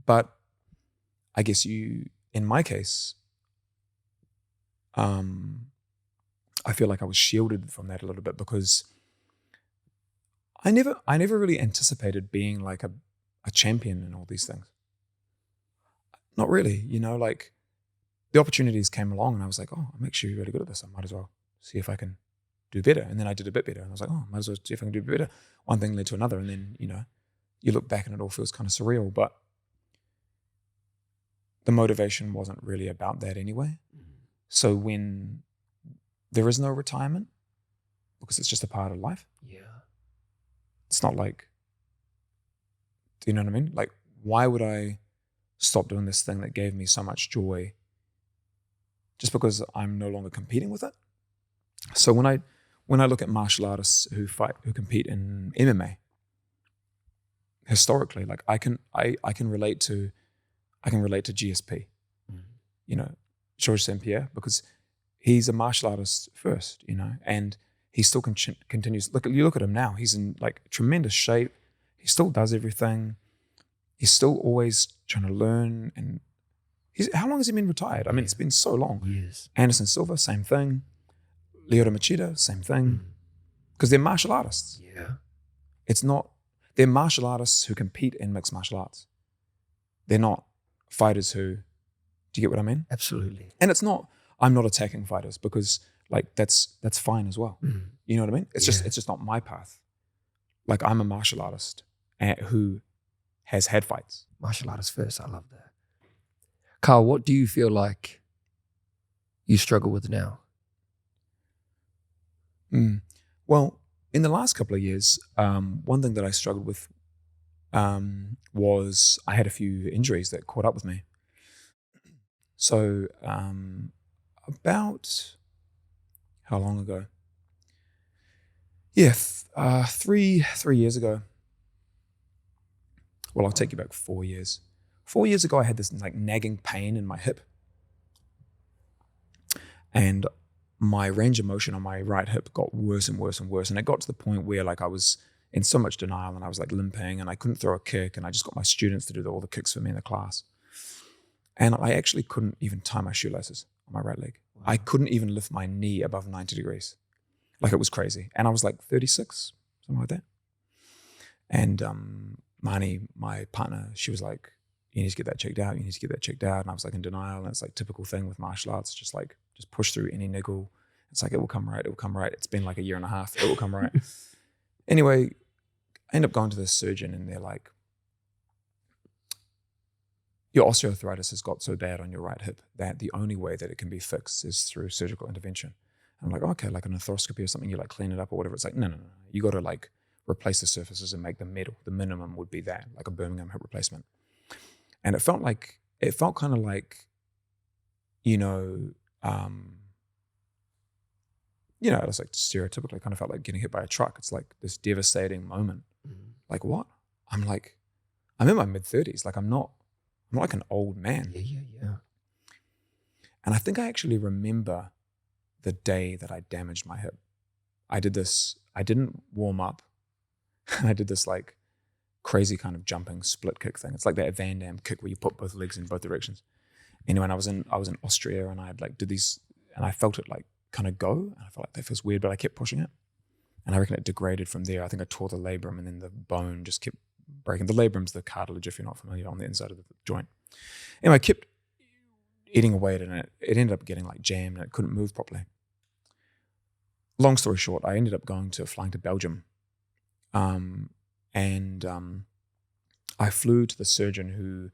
but I guess in my case, I feel like I was shielded from that a little bit because I never really anticipated being like a champion in all these things. Not really, like the opportunities came along and I was like, oh, I'm actually really good at this. I might as well see if I can do better. And then I did a bit better and I was like, oh, I might as well see if I can do better. One thing led to another. And then, you look back and it all feels kind of surreal, but the motivation wasn't really about that anyway. So when there is no retirement, because it's just a part of life. Yeah. It's not like, do you know what I mean? Like, why would I stop doing this thing that gave me so much joy just because I'm no longer competing with it? So when I look at martial artists who compete in MMA, historically, like I can relate to GSP, Georges St. Pierre, because he's a martial artist first, and he still continues. You look at him now; he's in like tremendous shape. He still does everything. He's still always trying to learn. And how long has he been retired? I mean, it's been so long. Years. Anderson Silva, same thing. Lyoto Machida, same thing. Because they're martial artists. Yeah. They're martial artists who compete in mixed martial arts. They're not fighters who, do you get what I mean? Absolutely. And I'm not attacking fighters because like that's fine as well. You know what I mean? It's just not my path. Like I'm a martial artist who has had fights. Martial artist first. I love that. Carl, what do you feel like you struggle with now? Well, in the last couple of years, one thing that I struggled with was I had a few injuries that caught up with me. So about how long ago? Yeah, 3 years ago. Well, I'll take you back 4 years. 4 years ago, I had this like nagging pain in my hip. And my range of motion on my right hip got worse and worse and worse. And it got to the point where like I was in so much denial and I was like limping and I couldn't throw a kick and I just got my students to do all the kicks for me in the class. And I actually couldn't even tie my shoelaces on my right leg. Wow. I couldn't even lift my knee above 90 degrees. Like it was crazy. And I was like 36, something like that. And Marnie, my partner, she was like, you need to get that checked out. You need to get that checked out. And I was like in denial. And it's like typical thing with martial arts, just push through any niggle. It's like, it will come right. It will come right. It's been like a year and a half. It will come right. Anyway, I end up going to this surgeon and they're like, your osteoarthritis has got so bad on your right hip that the only way that it can be fixed is through surgical intervention. I'm like, okay, like an arthroscopy or something, you like clean it up or whatever. It's like, no. You got to like replace the surfaces and make them metal. The minimum would be that, like a Birmingham hip replacement. And it felt kind of like, it was like stereotypically kind of felt like getting hit by a truck. It's like this devastating moment. Like what? I'm in my mid-30s. Like I'm not like an old man. Yeah. And I think I actually remember the day that I damaged my hip. I didn't warm up. I did this like crazy kind of jumping split kick thing. It's like that Van Damme kick where you put both legs in both directions. Anyway, and I was in Austria and I had like did these and I felt it like kind of go. And I felt like that feels weird, but I kept pushing it. And I reckon it degraded from there. I think I tore the labrum and then the bone just kept breaking. The labrum's the cartilage, if you're not familiar, on the inside of the joint. Anyway, I kept eating away at it and it ended up getting like jammed and it couldn't move properly. Long story short, I ended up flying to Belgium. I flew to the surgeon who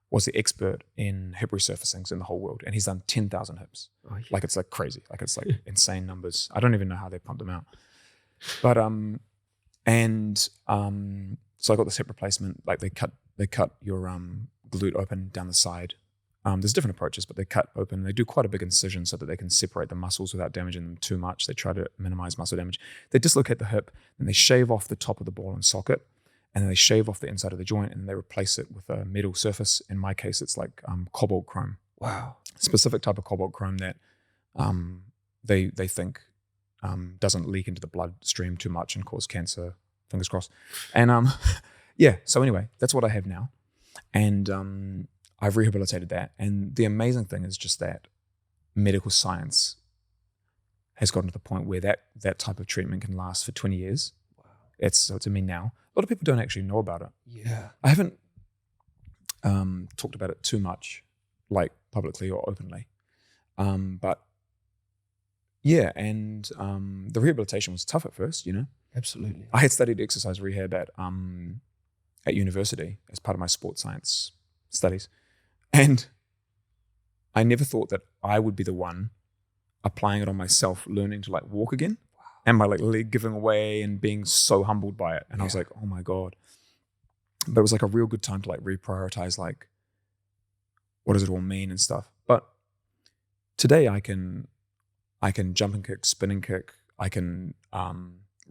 was the expert in hip resurfacings in the whole world. And he's done 10,000 hips. Oh, yeah. Like it's like crazy. Like it's like insane numbers. I don't even know how they pumped them out. But, so I got this hip replacement. Like they cut your glute open down the side. There's different approaches, but they cut open. They do quite a big incision so that they can separate the muscles without damaging them too much. They try to minimize muscle damage. They dislocate the hip, and they shave off the top of the ball and socket, and then they shave off the inside of the joint, and they replace it with a metal surface. In my case, it's like cobalt chrome. Wow. Specific type of cobalt chrome that they think doesn't leak into the bloodstream too much and cause cancer. Fingers crossed. And so anyway, that's what I have now. And I've rehabilitated that. And the amazing thing is just that medical science has gotten to the point where that type of treatment can last for 20 years. Wow. It's in me now. A lot of people don't actually know about it. Yeah. I haven't talked about it too much, like publicly or openly. But yeah, and the rehabilitation was tough at first, Absolutely. I had studied exercise rehab at university as part of my sports science studies. And I never thought that I would be the one applying it on myself, learning to like walk again. Wow. And my like leg giving away and being so humbled by it. And I was like, oh my God. But it was like a real good time to like reprioritize like, what does it all mean and stuff. But today I can jump and kick, spin and kick. I can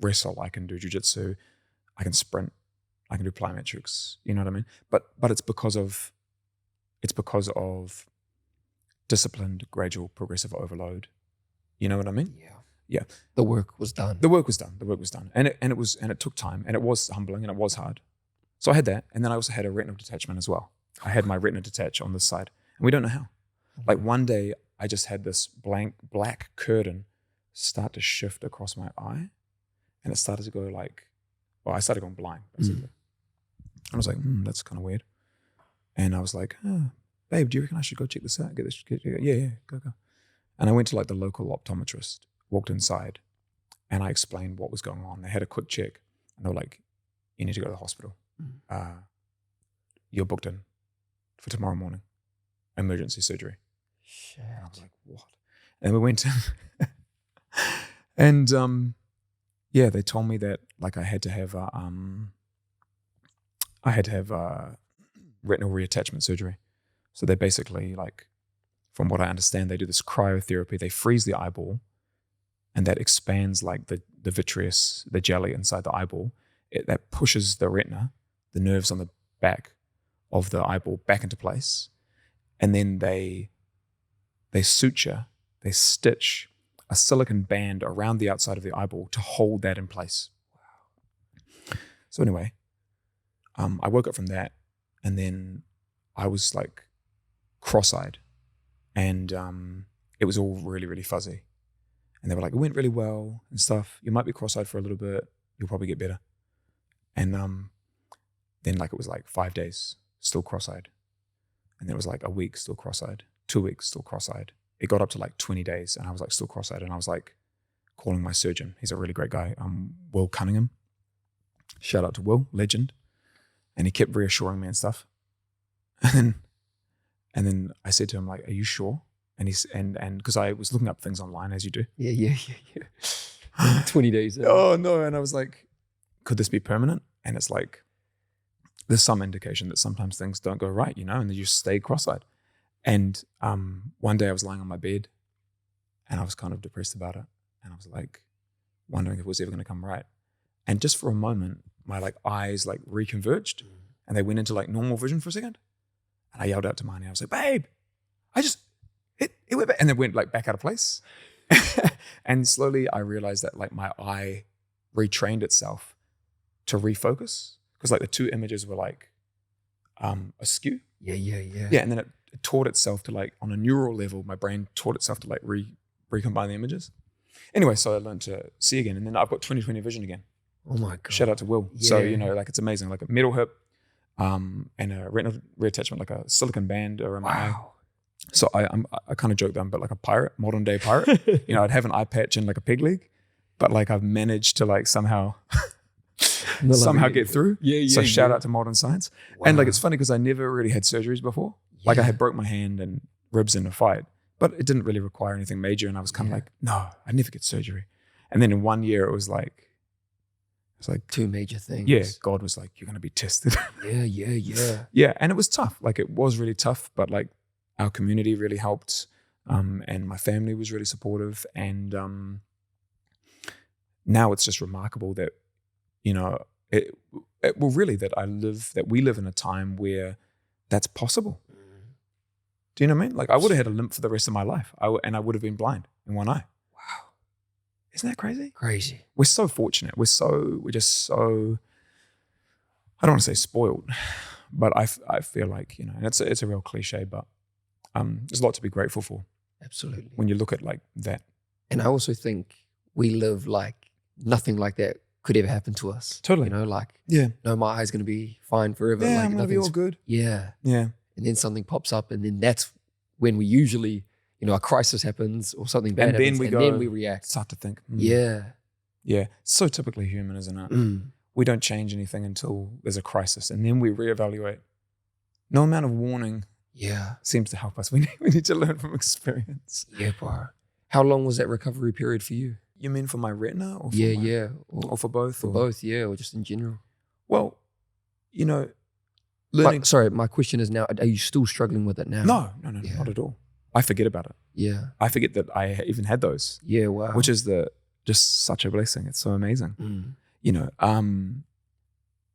wrestle. I can do jiu-jitsu. I can sprint. I can do plyometrics. You know what I mean? But it's because of disciplined, gradual, progressive overload. You know what I mean? Yeah. The work was done. And it took time and it was humbling and it was hard. So I had that. And then I also had a retinal detachment as well. I had my retina detach on this side and we don't know how. Like one day I just had this black curtain start to shift across my eye and it started to go like, I started going blind basically. I was like, that's kind of weird. And I was like, babe, do you reckon I should go check this out? Yeah, go. And I went to like the local optometrist, walked inside, and I explained what was going on. They had a quick check, and they were like, you need to go to the hospital. You're booked in for tomorrow morning, emergency surgery. Shit. And I was like, what? And we went in, and they told me that like I had to have retinal reattachment surgery. So they basically, like, from what I understand, they do this cryotherapy. They freeze the eyeball, and that expands like the vitreous, the jelly inside the eyeball. That pushes the retina, the nerves on the back of the eyeball, back into place. And then they stitch a silicone band around the outside of the eyeball to hold that in place. Wow. So anyway, I woke up from that, and then I was like cross-eyed, and it was all really, really fuzzy. And they were like, it went really well and stuff. You might be cross-eyed for a little bit. You'll probably get better. And then like it was like 5 days, still cross-eyed. And then it was like a week, still cross-eyed. 2 weeks, still cross-eyed. It got up to like 20 days and I was like still cross-eyed. And I was like calling my surgeon. He's a really great guy, Will Cunningham. Shout out to Will, legend. And he kept reassuring me and stuff. And then I said to him, like, are you sure? And because I was looking up things online, as you do. Yeah. 20 days. Oh, no. And I was like, could this be permanent? And it's like, there's some indication that sometimes things don't go right, and you stay cross-eyed. And one day I was lying on my bed and I was kind of depressed about it. And I was like, wondering if it was ever going to come right. And just for a moment, my like eyes like reconverged and they went into like normal vision for a second. And I yelled out to Marnie. I was like, babe, it went back. And then went like back out of place. And slowly I realized that like my eye retrained itself to refocus. Because like the two images were like askew. Yeah. Yeah, and then it taught itself to like, on a neural level, my brain taught itself to like recombine the images. Anyway, so I learned to see again. And then I've got 20/20 vision again. Oh my God. Shout out to Will. Yeah. So, like it's amazing. Like a metal hip and a retinal reattachment, like a silicon band around my eye. So I kind of joke that I'm a bit like a pirate, modern day pirate. I'd have an eye patch and like a peg leg, but like I've managed to like somehow get through. Yeah. So shout out to modern science. Wow. And like, it's funny because I never really had surgeries before. Yeah. Like I had broke my hand and ribs in a fight, but it didn't really require anything major. And I was kind of like, no, I'd never get surgery. And then in 1 year it was like 2 major things. Yeah. God was like, you're going to be tested. Yeah. Yeah. And it was tough. Like it was really tough, but like our community really helped. And my family was really supportive. And now it's just remarkable that, that we live in a time where that's possible. Do you know what I mean? Like I would have had a limp for the rest of my life and I would have been blind in one eye. Wow. Isn't that crazy? Crazy. We're so fortunate. We're just so, I don't want to say spoiled, but I feel like, and it's a real cliche, but there's a lot to be grateful for. Absolutely. When you look at like that. And I also think we live like nothing like that could ever happen to us. Totally. No, my eye's going to be fine forever. Yeah, like, I'm going to be all good. Yeah. Yeah. And then something pops up and then that's when we usually, a crisis happens or something bad happens. Then we react. Start to think. Yeah. Yeah. So typically human, isn't it? We don't change anything until there's a crisis and then we reevaluate. No amount of warning seems to help us. We need to learn from experience. Yeah, bro. How long was that recovery period for you? You mean for my retina? Or for Or for both? For both, yeah, or just in general. Well, learning. Sorry, my question is now, are you still struggling with it now? No, not at all. I forget about it. Yeah. I forget that I even had those. Yeah, wow. Which is just such a blessing. It's so amazing.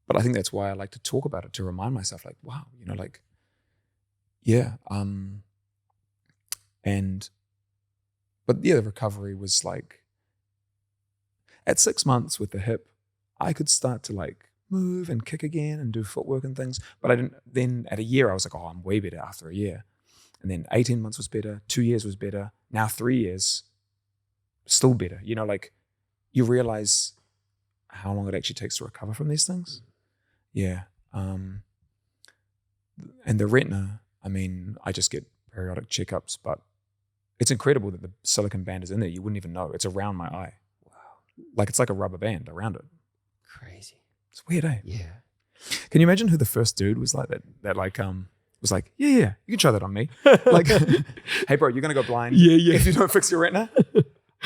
But I think that's why I like to talk about it, to remind myself like, wow, the recovery was like, at 6 months with the hip, I could start to like move and kick again and do footwork and things. But I didn't, then at a year, I was like, oh, I'm way better after a year. And then 18 months was better, 2 years was better. Now 3 years, still better. You realize how long it actually takes to recover from these things. Yeah. And the retina, I just get periodic checkups, but it's incredible that the silicon band is in there. You wouldn't even know. It's around my eye. Wow. Like it's like a rubber band around it. Crazy. It's weird, eh? Yeah. Can you imagine who the first dude was like that was like, yeah, you can try that on me. Like, hey bro, you're going to go blind if you don't fix your retina. But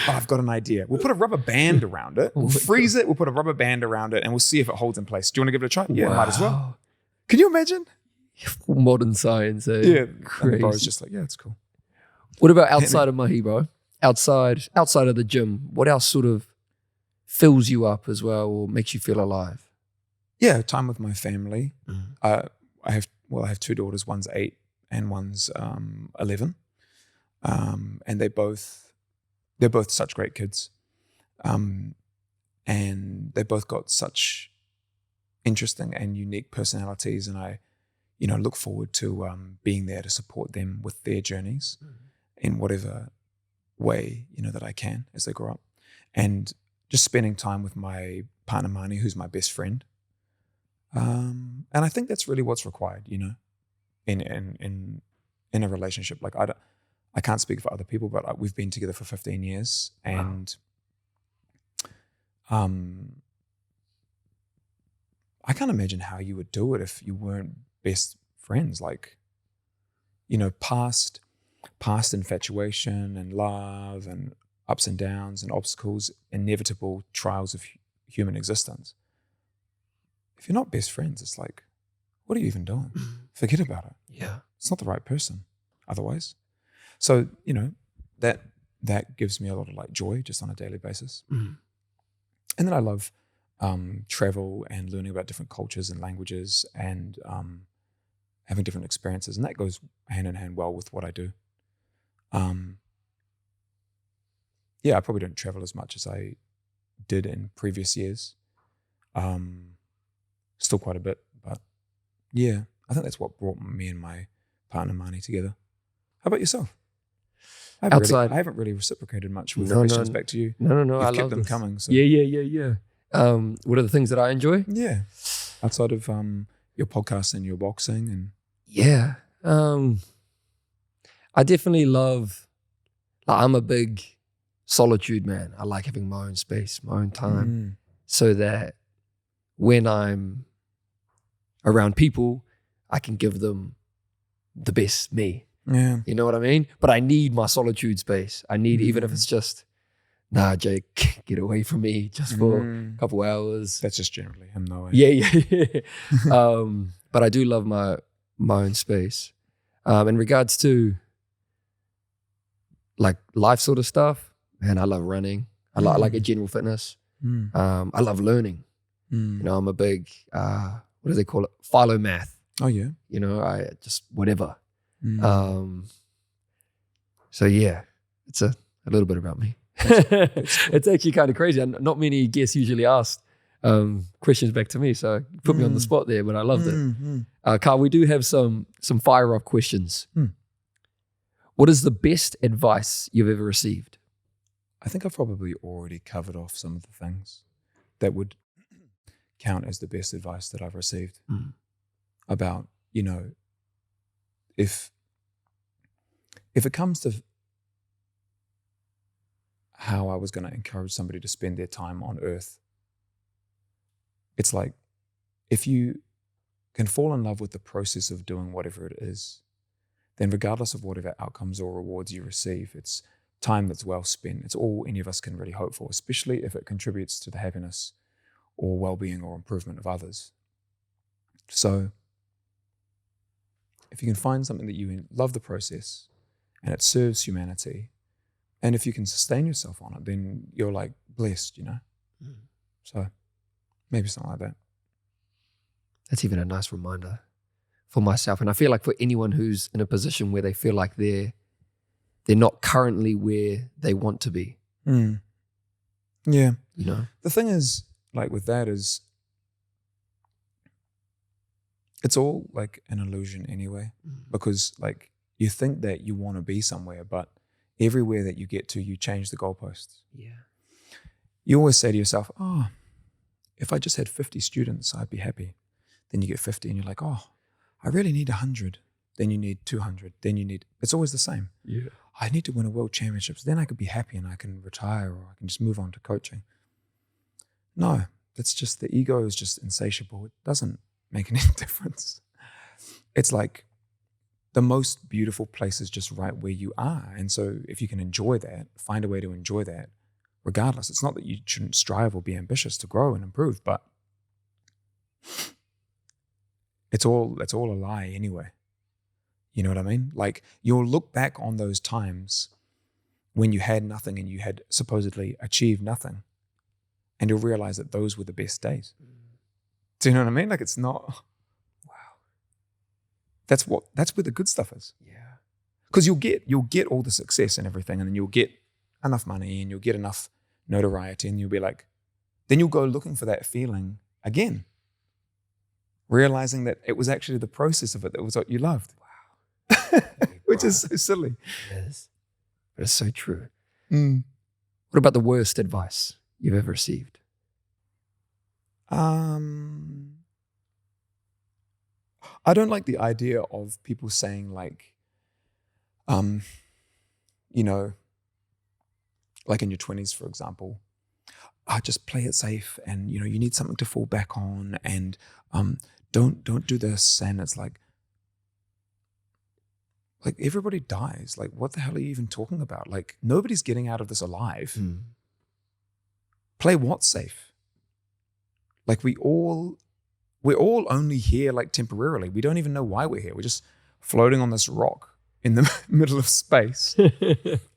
I've got an idea. We'll put a rubber band around it. We'll freeze it. We'll put a rubber band around it and we'll see if it holds in place. Do you want to give it a try? Yeah, might as well. Can you imagine? Modern science, eh? Yeah. Crazy. And bro's just like, yeah, it's cool. What about outside of Mahi, bro? Outside of the gym, what else sort of fills you up as well or makes you feel alive? Yeah, time with my family. I have 2 daughters. One's 8 and one's 11. And they're both such great kids. And they both got such interesting and unique personalities. And I, look forward to being there to support them with their journeys in whatever way, that I can as they grow up. And just spending time with my partner, Mani, who's my best friend. And I think that's really what's required, in a relationship. Like I can't speak for other people, but we've been together for 15 years. And I can't imagine how you would do it if you weren't best friends. Like, past infatuation and love and ups and downs and obstacles, inevitable trials of human existence. If you're not best friends, it's like, what are you even doing? Forget about it. Yeah. It's not the right person otherwise. So, that gives me a lot of like joy just on a daily basis. And then I love travel and learning about different cultures and languages and having different experiences. And that goes hand in hand well with what I do. I probably don't travel as much as I did in previous years. Still quite a bit, but yeah, I think that's what brought me and my partner Mani together. How about yourself? I haven't really reciprocated much with the questions back to you. No. You've I kept love them this. coming. So. Yeah. What are the things that I enjoy? Yeah, outside of your podcast and your boxing and I definitely love. Like, I'm a big solitude man. I like having my own space, my own time, so that when I'm around people, I can give them the best me. Yeah. You know what I mean? But I need my solitude space. I need, even if it's just, nah, Jake, get away from me just for a couple hours. That's just generally him though. Yeah. But I do love my own space. In regards to like life sort of stuff, man, I love running. I like a general fitness. I love learning. I'm a big, what do they call it? Philo math. Oh yeah. I just whatever. So yeah, it's a little bit about me. It's actually kind of crazy. Not many guests usually ask questions back to me, so you put me on the spot there, but I loved it. Carl, we do have some fire off questions. What is the best advice you've ever received? I think I've probably already covered off some of the things that would count as the best advice that I've received about, if it comes to how I was going to encourage somebody to spend their time on earth, it's like, if you can fall in love with the process of doing whatever it is, then regardless of whatever outcomes or rewards you receive, it's time that's well spent. It's all any of us can really hope for, especially if it contributes to the happiness or well-being or improvement of others. So if you can find something that you love the process and it serves humanity, and if you can sustain yourself on it, then you're like blessed, So maybe something like that. That's even a nice reminder for myself. And I feel like for anyone who's in a position where they feel like they're not currently where they want to be. Yeah. The thing is, like with that is, it's all like an illusion anyway, because like you think that you want to be somewhere, but everywhere that you get to, you change the goalposts. Yeah. You always say to yourself, oh, if I just had 50 students, I'd be happy. Then you get 50 and you're like, oh, I really need 100. Then you need 200. Then you need, it's always the same. Yeah. I need to win a world championships. Then I could be happy and I can retire or I can just move on to coaching. No, that's just, the ego is just insatiable. It doesn't make any difference. It's like the most beautiful place is just right where you are. And so if you can enjoy that, find a way to enjoy that, regardless. It's not that you shouldn't strive or be ambitious to grow and improve, but that's all a lie anyway. You know what I mean? Like, you'll look back on those times when you had nothing and you had supposedly achieved nothing, and you'll realize that those were the best days. Do you know what I mean? Like, it's not, wow. That's where the good stuff is. Yeah. Because you'll get all the success and everything, and then you'll get enough money and you'll get enough notoriety, and you'll be like, then you'll go looking for that feeling again, realizing that it was actually the process of it that was what you loved. Wow. Which is so silly. Yes. But it's so true. What about the worst advice you've ever received? I don't like the idea of people saying like, you know, like in your 20s, for example, just play it safe, and you know, you need something to fall back on, and don't do this. And it's like everybody dies. Like, what the hell are you even talking about? Like, nobody's getting out of this alive. Play what's safe? Like, we're all only here like temporarily. We don't even know why we're here. We're just floating on this rock in the middle of space.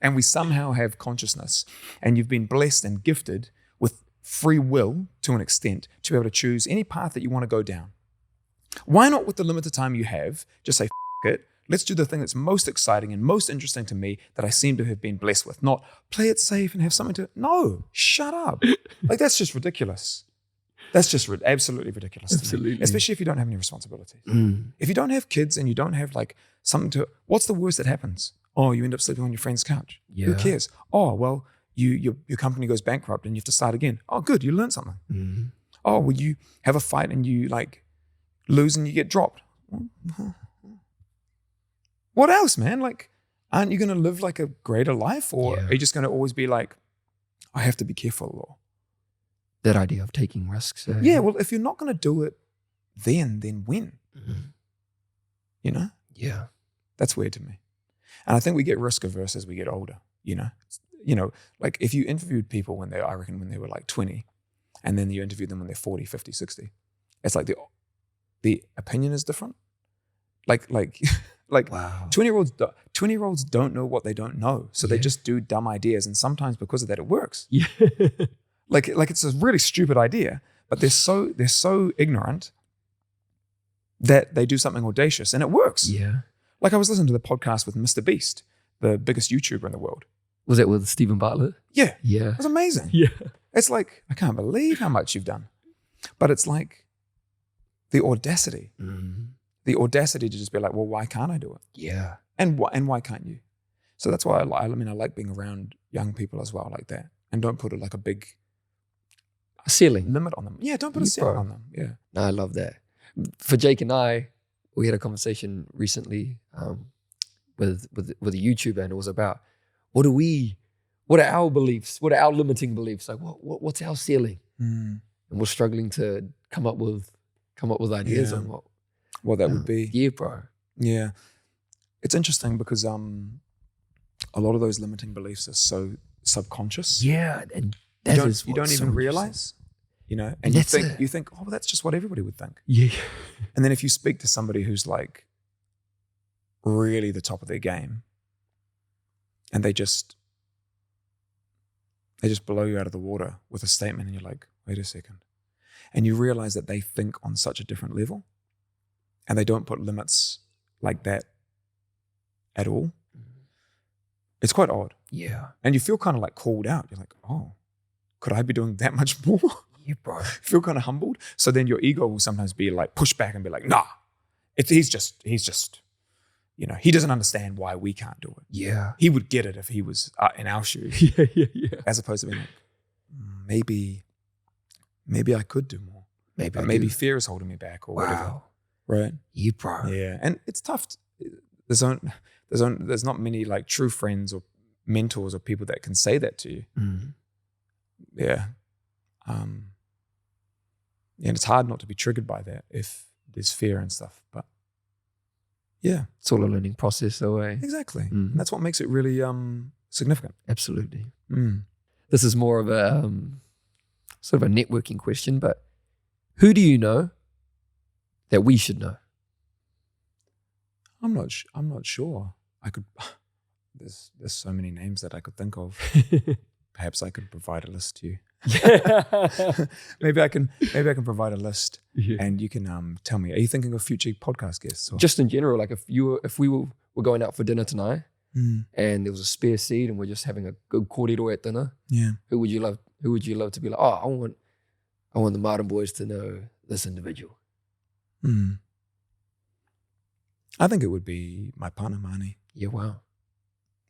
And we somehow have consciousness. And you've been blessed and gifted with free will to an extent to be able to choose any path that you want to go down. Why not, with the limited time you have, just say, F it, let's do the thing that's most exciting and most interesting to me that I seem to have been blessed with. Not play it safe and have something to, no, shut up. Like, that's just ridiculous. That's just absolutely ridiculous. Absolutely. To me, especially if you don't have any responsibilities. If you don't have kids and you don't have like something to, what's the worst that happens? Oh, you end up sleeping on your friend's couch. Yeah. Who cares? Oh, well, your company goes bankrupt and you have to start again. Oh, good, you learned something. Oh, well, you have a fight and you like lose and you get dropped. What else, man? Like, aren't you going to live like a greater life, or are you just going to always be like, I have to be careful? Or that idea of taking risks. Yeah, well, if you're not going to do it then when? You know? Yeah. That's weird to me. And I think we get risk averse as we get older, you know? Like if you interviewed people when they were like 20, and then you interviewed them when they're 40, 50, 60, it's like the opinion is different. Like Wow. 20-year-olds don't know what they don't know. So they just do dumb ideas. And sometimes because of that, it works. Yeah. Like it's a really stupid idea, but they're so ignorant that they do something audacious and it works. Yeah. Like I was listening to the podcast with Mr. Beast, the biggest YouTuber in the world. Was it with Stephen Bartlett? Yeah. Yeah. It was amazing. Yeah. It's like, I can't believe how much you've done. But it's like the audacity. The audacity to just be like, well, why can't I do it? Yeah. And why can't you? So that's why I like being around young people as well like that. And don't put like a big ceiling limit on them. Yeah, don't put a ceiling on them. Yeah. No, I love that. For Jake and I, we had a conversation recently with a YouTuber, and it was about what are our beliefs? What are our limiting beliefs? Like what's our ceiling? And we're struggling to come up with ideas on what that would be. Yeah, bro. Yeah. It's interesting because a lot of those limiting beliefs are so subconscious. Yeah, and you don't even realize, you know, and you think, oh, well, that's just what everybody would think. Yeah. And then if you speak to somebody who's like really the top of their game, and they just blow you out of the water with a statement, and you're like, wait a second. And you realize that they think on such a different level, and they don't put limits like that at all. It's quite odd. Yeah. And you feel kind of like called out. You're like, oh, could I be doing that much more? Yeah, bro. Feel kind of humbled. So then your ego will sometimes be like, push back and be like, nah, he's just, you know, he doesn't understand why we can't do it. Yeah. He would get it if he was in our shoes. Yeah. As opposed to being like, maybe I could do more. Maybe fear is holding me back or whatever. Right? Yeah, bro. Yeah. And it's tough. There's not many like true friends or mentors or people that can say that to you. Yeah. And it's hard not to be triggered by that if there's fear and stuff. But yeah. It's all a learning process though, eh? Exactly. And that's what makes it really significant. Absolutely. This is more of a sort of a networking question, but who do you know that we should know? I'm not sure. I could. There's so many names that I could think of. Perhaps I could provide a list to you. maybe I can provide a list, and you can tell me. Are you thinking of future podcast guests? Or? Just in general, like if we were going out for dinner tonight, and there was a spare seat, and we're just having a good kōrero at dinner. Yeah. Who would you love to be like? Oh, I want the Martin boys to know this individual. I think it would be my partner, Mani. Yeah, wow.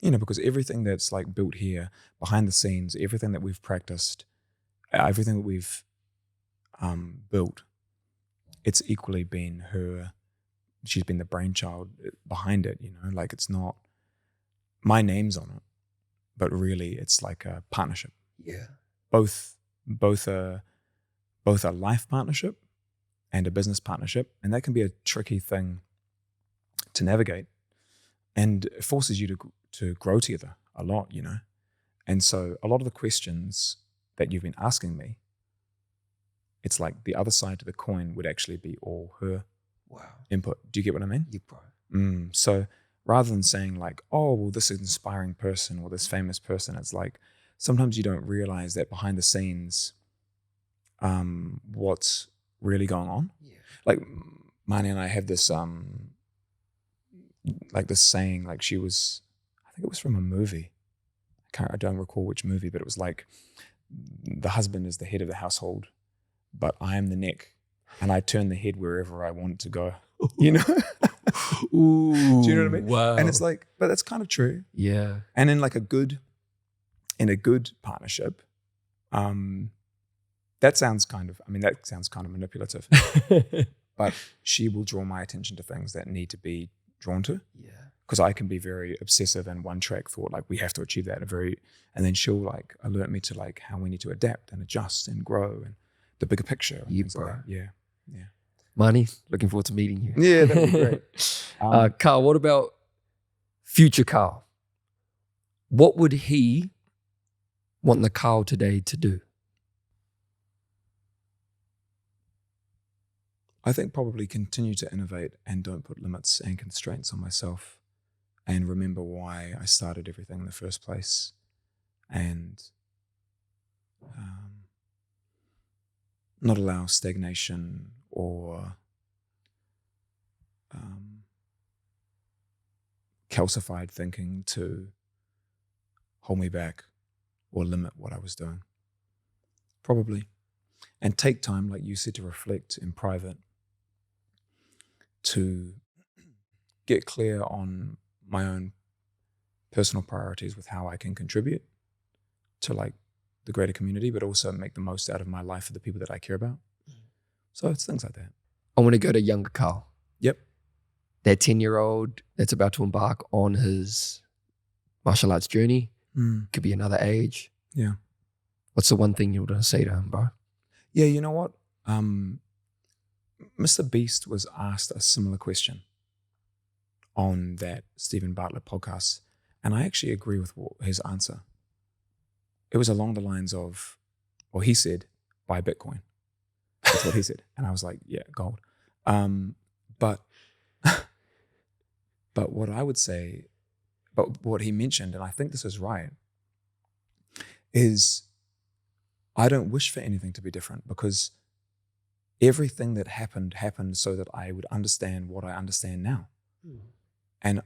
Because everything that's like built here behind the scenes, everything that we've practiced, everything that we've built, it's equally been her. She's been the brainchild behind it, like it's not my name's on it, but really it's like a partnership. Yeah. Both a life partnership and a business partnership. And that can be a tricky thing to navigate, and it forces you to grow together a lot, And so a lot of the questions that you've been asking me, it's like the other side to the coin would actually be all her input. Do you get what I mean? Yeah, bro. So rather than saying like, oh, well, this inspiring person or this famous person, it's like sometimes you don't realize that behind the scenes, what's really going on. Yeah. Like Marnie and I have this like this saying, like I think it was from a movie. I don't recall which movie, but it was like the husband is the head of the household, but I am the neck, and I turn the head wherever I want to go. Ooh, Do you know what I mean? Wow. And it's like, but that's kind of true. Yeah. And in a good partnership, that sounds kind of manipulative. But she will draw my attention to things that need to be drawn to. Yeah. Because I can be very obsessive and one track thought, like we have to achieve that. And then she'll like alert me to like how we need to adapt and adjust and grow and the bigger picture. And things like that. Yeah. Marnie, looking forward to meeting you. Yeah, that'd be great. Carl, what about future Carl? What would he want the Carl today to do? I think probably continue to innovate and don't put limits and constraints on myself, and remember why I started everything in the first place, and not allow stagnation or calcified thinking to hold me back or limit what I was doing. Probably. And take time, like you said, to reflect in private, to get clear on my own personal priorities with how I can contribute to like the greater community, but also make the most out of my life for the people that I care about. So it's things like that. I want to go to younger Carl. Yep. That 10-year-old that's about to embark on his martial arts journey. Could be another age. Yeah. What's the one thing you want to say to him, bro? Yeah, you know what? Mr. Beast was asked a similar question on that Stephen Bartlett podcast, and I actually agree with his answer. It was along the lines of, well, he said, buy Bitcoin. That's what he said. And I was like, yeah, gold. But what I would say, but what he mentioned, and I think this is right, is I don't wish for anything to be different, because everything that happened so that I would understand what I understand now. And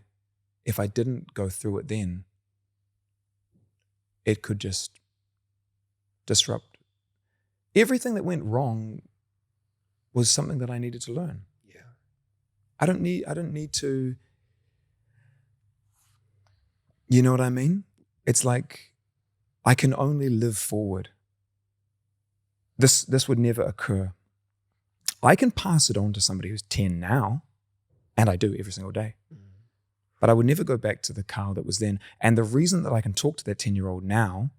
if I didn't go through it then, it could just disrupt. Everything that went wrong was something that I needed to learn. Yeah. I don't need to, you know what I mean? It's like I can only live forward. This would never occur. I can pass it on to somebody who's 10 now, and I do every single day. But I would never go back to the Carl that was then. And the reason that I can talk to that 10-year-old now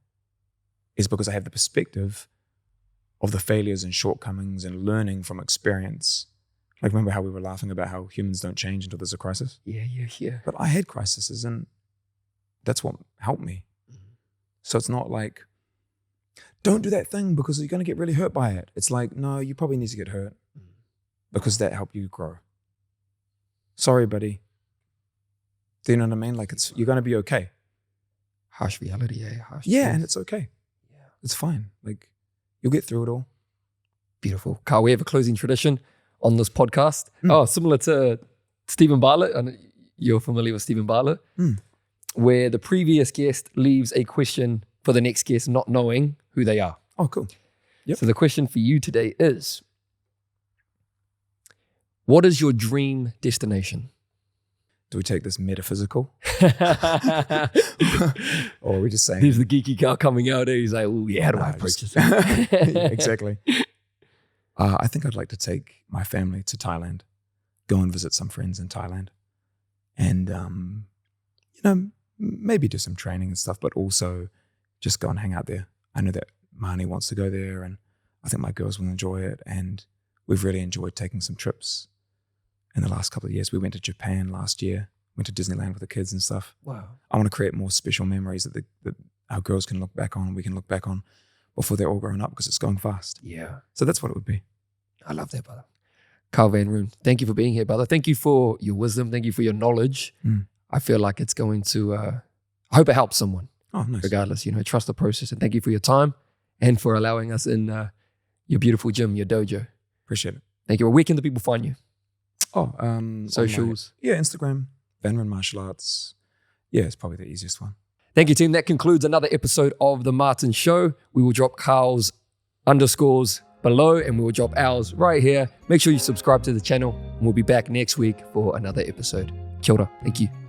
is because I have the perspective of the failures and shortcomings and learning from experience. Like, remember how we were laughing about how humans don't change until there's a crisis? Yeah. But I had crises, and that's what helped me. So it's not like, don't do that thing because you're going to get really hurt by it. It's like, no, you probably need to get hurt because that helped you grow. Sorry, buddy. Do you know what I mean? Like, you're going to be okay. Harsh reality, harsh. Yeah, truth. and it's okay. Yeah. It's fine. Like, you'll get through it all. Beautiful. Carl, we have a closing tradition on this podcast. Similar to Stephen Bartlett, and you're familiar with Stephen Bartlett, where the previous guest leaves a question for the next guest, not knowing who they are. Oh, cool. Yep. So the question for you today is, what is your dream destination? Do we take this metaphysical? Or are we just saying... There's the geeky car coming out. He's like, oh yeah, how do I approach this? Yeah, exactly. I think I'd like to take my family to Thailand, go and visit some friends in Thailand, and, maybe do some training and stuff, but also just go and hang out there. I know that Marnie wants to go there, and I think my girls will enjoy it. And we've really enjoyed taking some trips in the last couple of years. We went to Japan last year, went to Disneyland with the kids and stuff. Wow. I want to create more special memories that our girls can look back on, we can look back on before they're all grown up, because it's going fast. Yeah. So that's what it would be. I love that, brother. Carl Van Roon, thank you for being here, brother. Thank you for your wisdom. Thank you for your knowledge. I feel like it's going to, I hope it helps someone. Oh, nice. Regardless, trust the process. And thank you for your time and for allowing us in your beautiful gym, your dojo. Appreciate it. Thank you. Where can the people find you? Oh, socials. Instagram, Roon Martial Arts. Yeah, it's probably the easiest one. Thank you, team. That concludes another episode of The Martin Show. We will drop Carl's underscores below, and we will drop ours right here. Make sure you subscribe to the channel, and we'll be back next week for another episode. Kia ora. Thank you.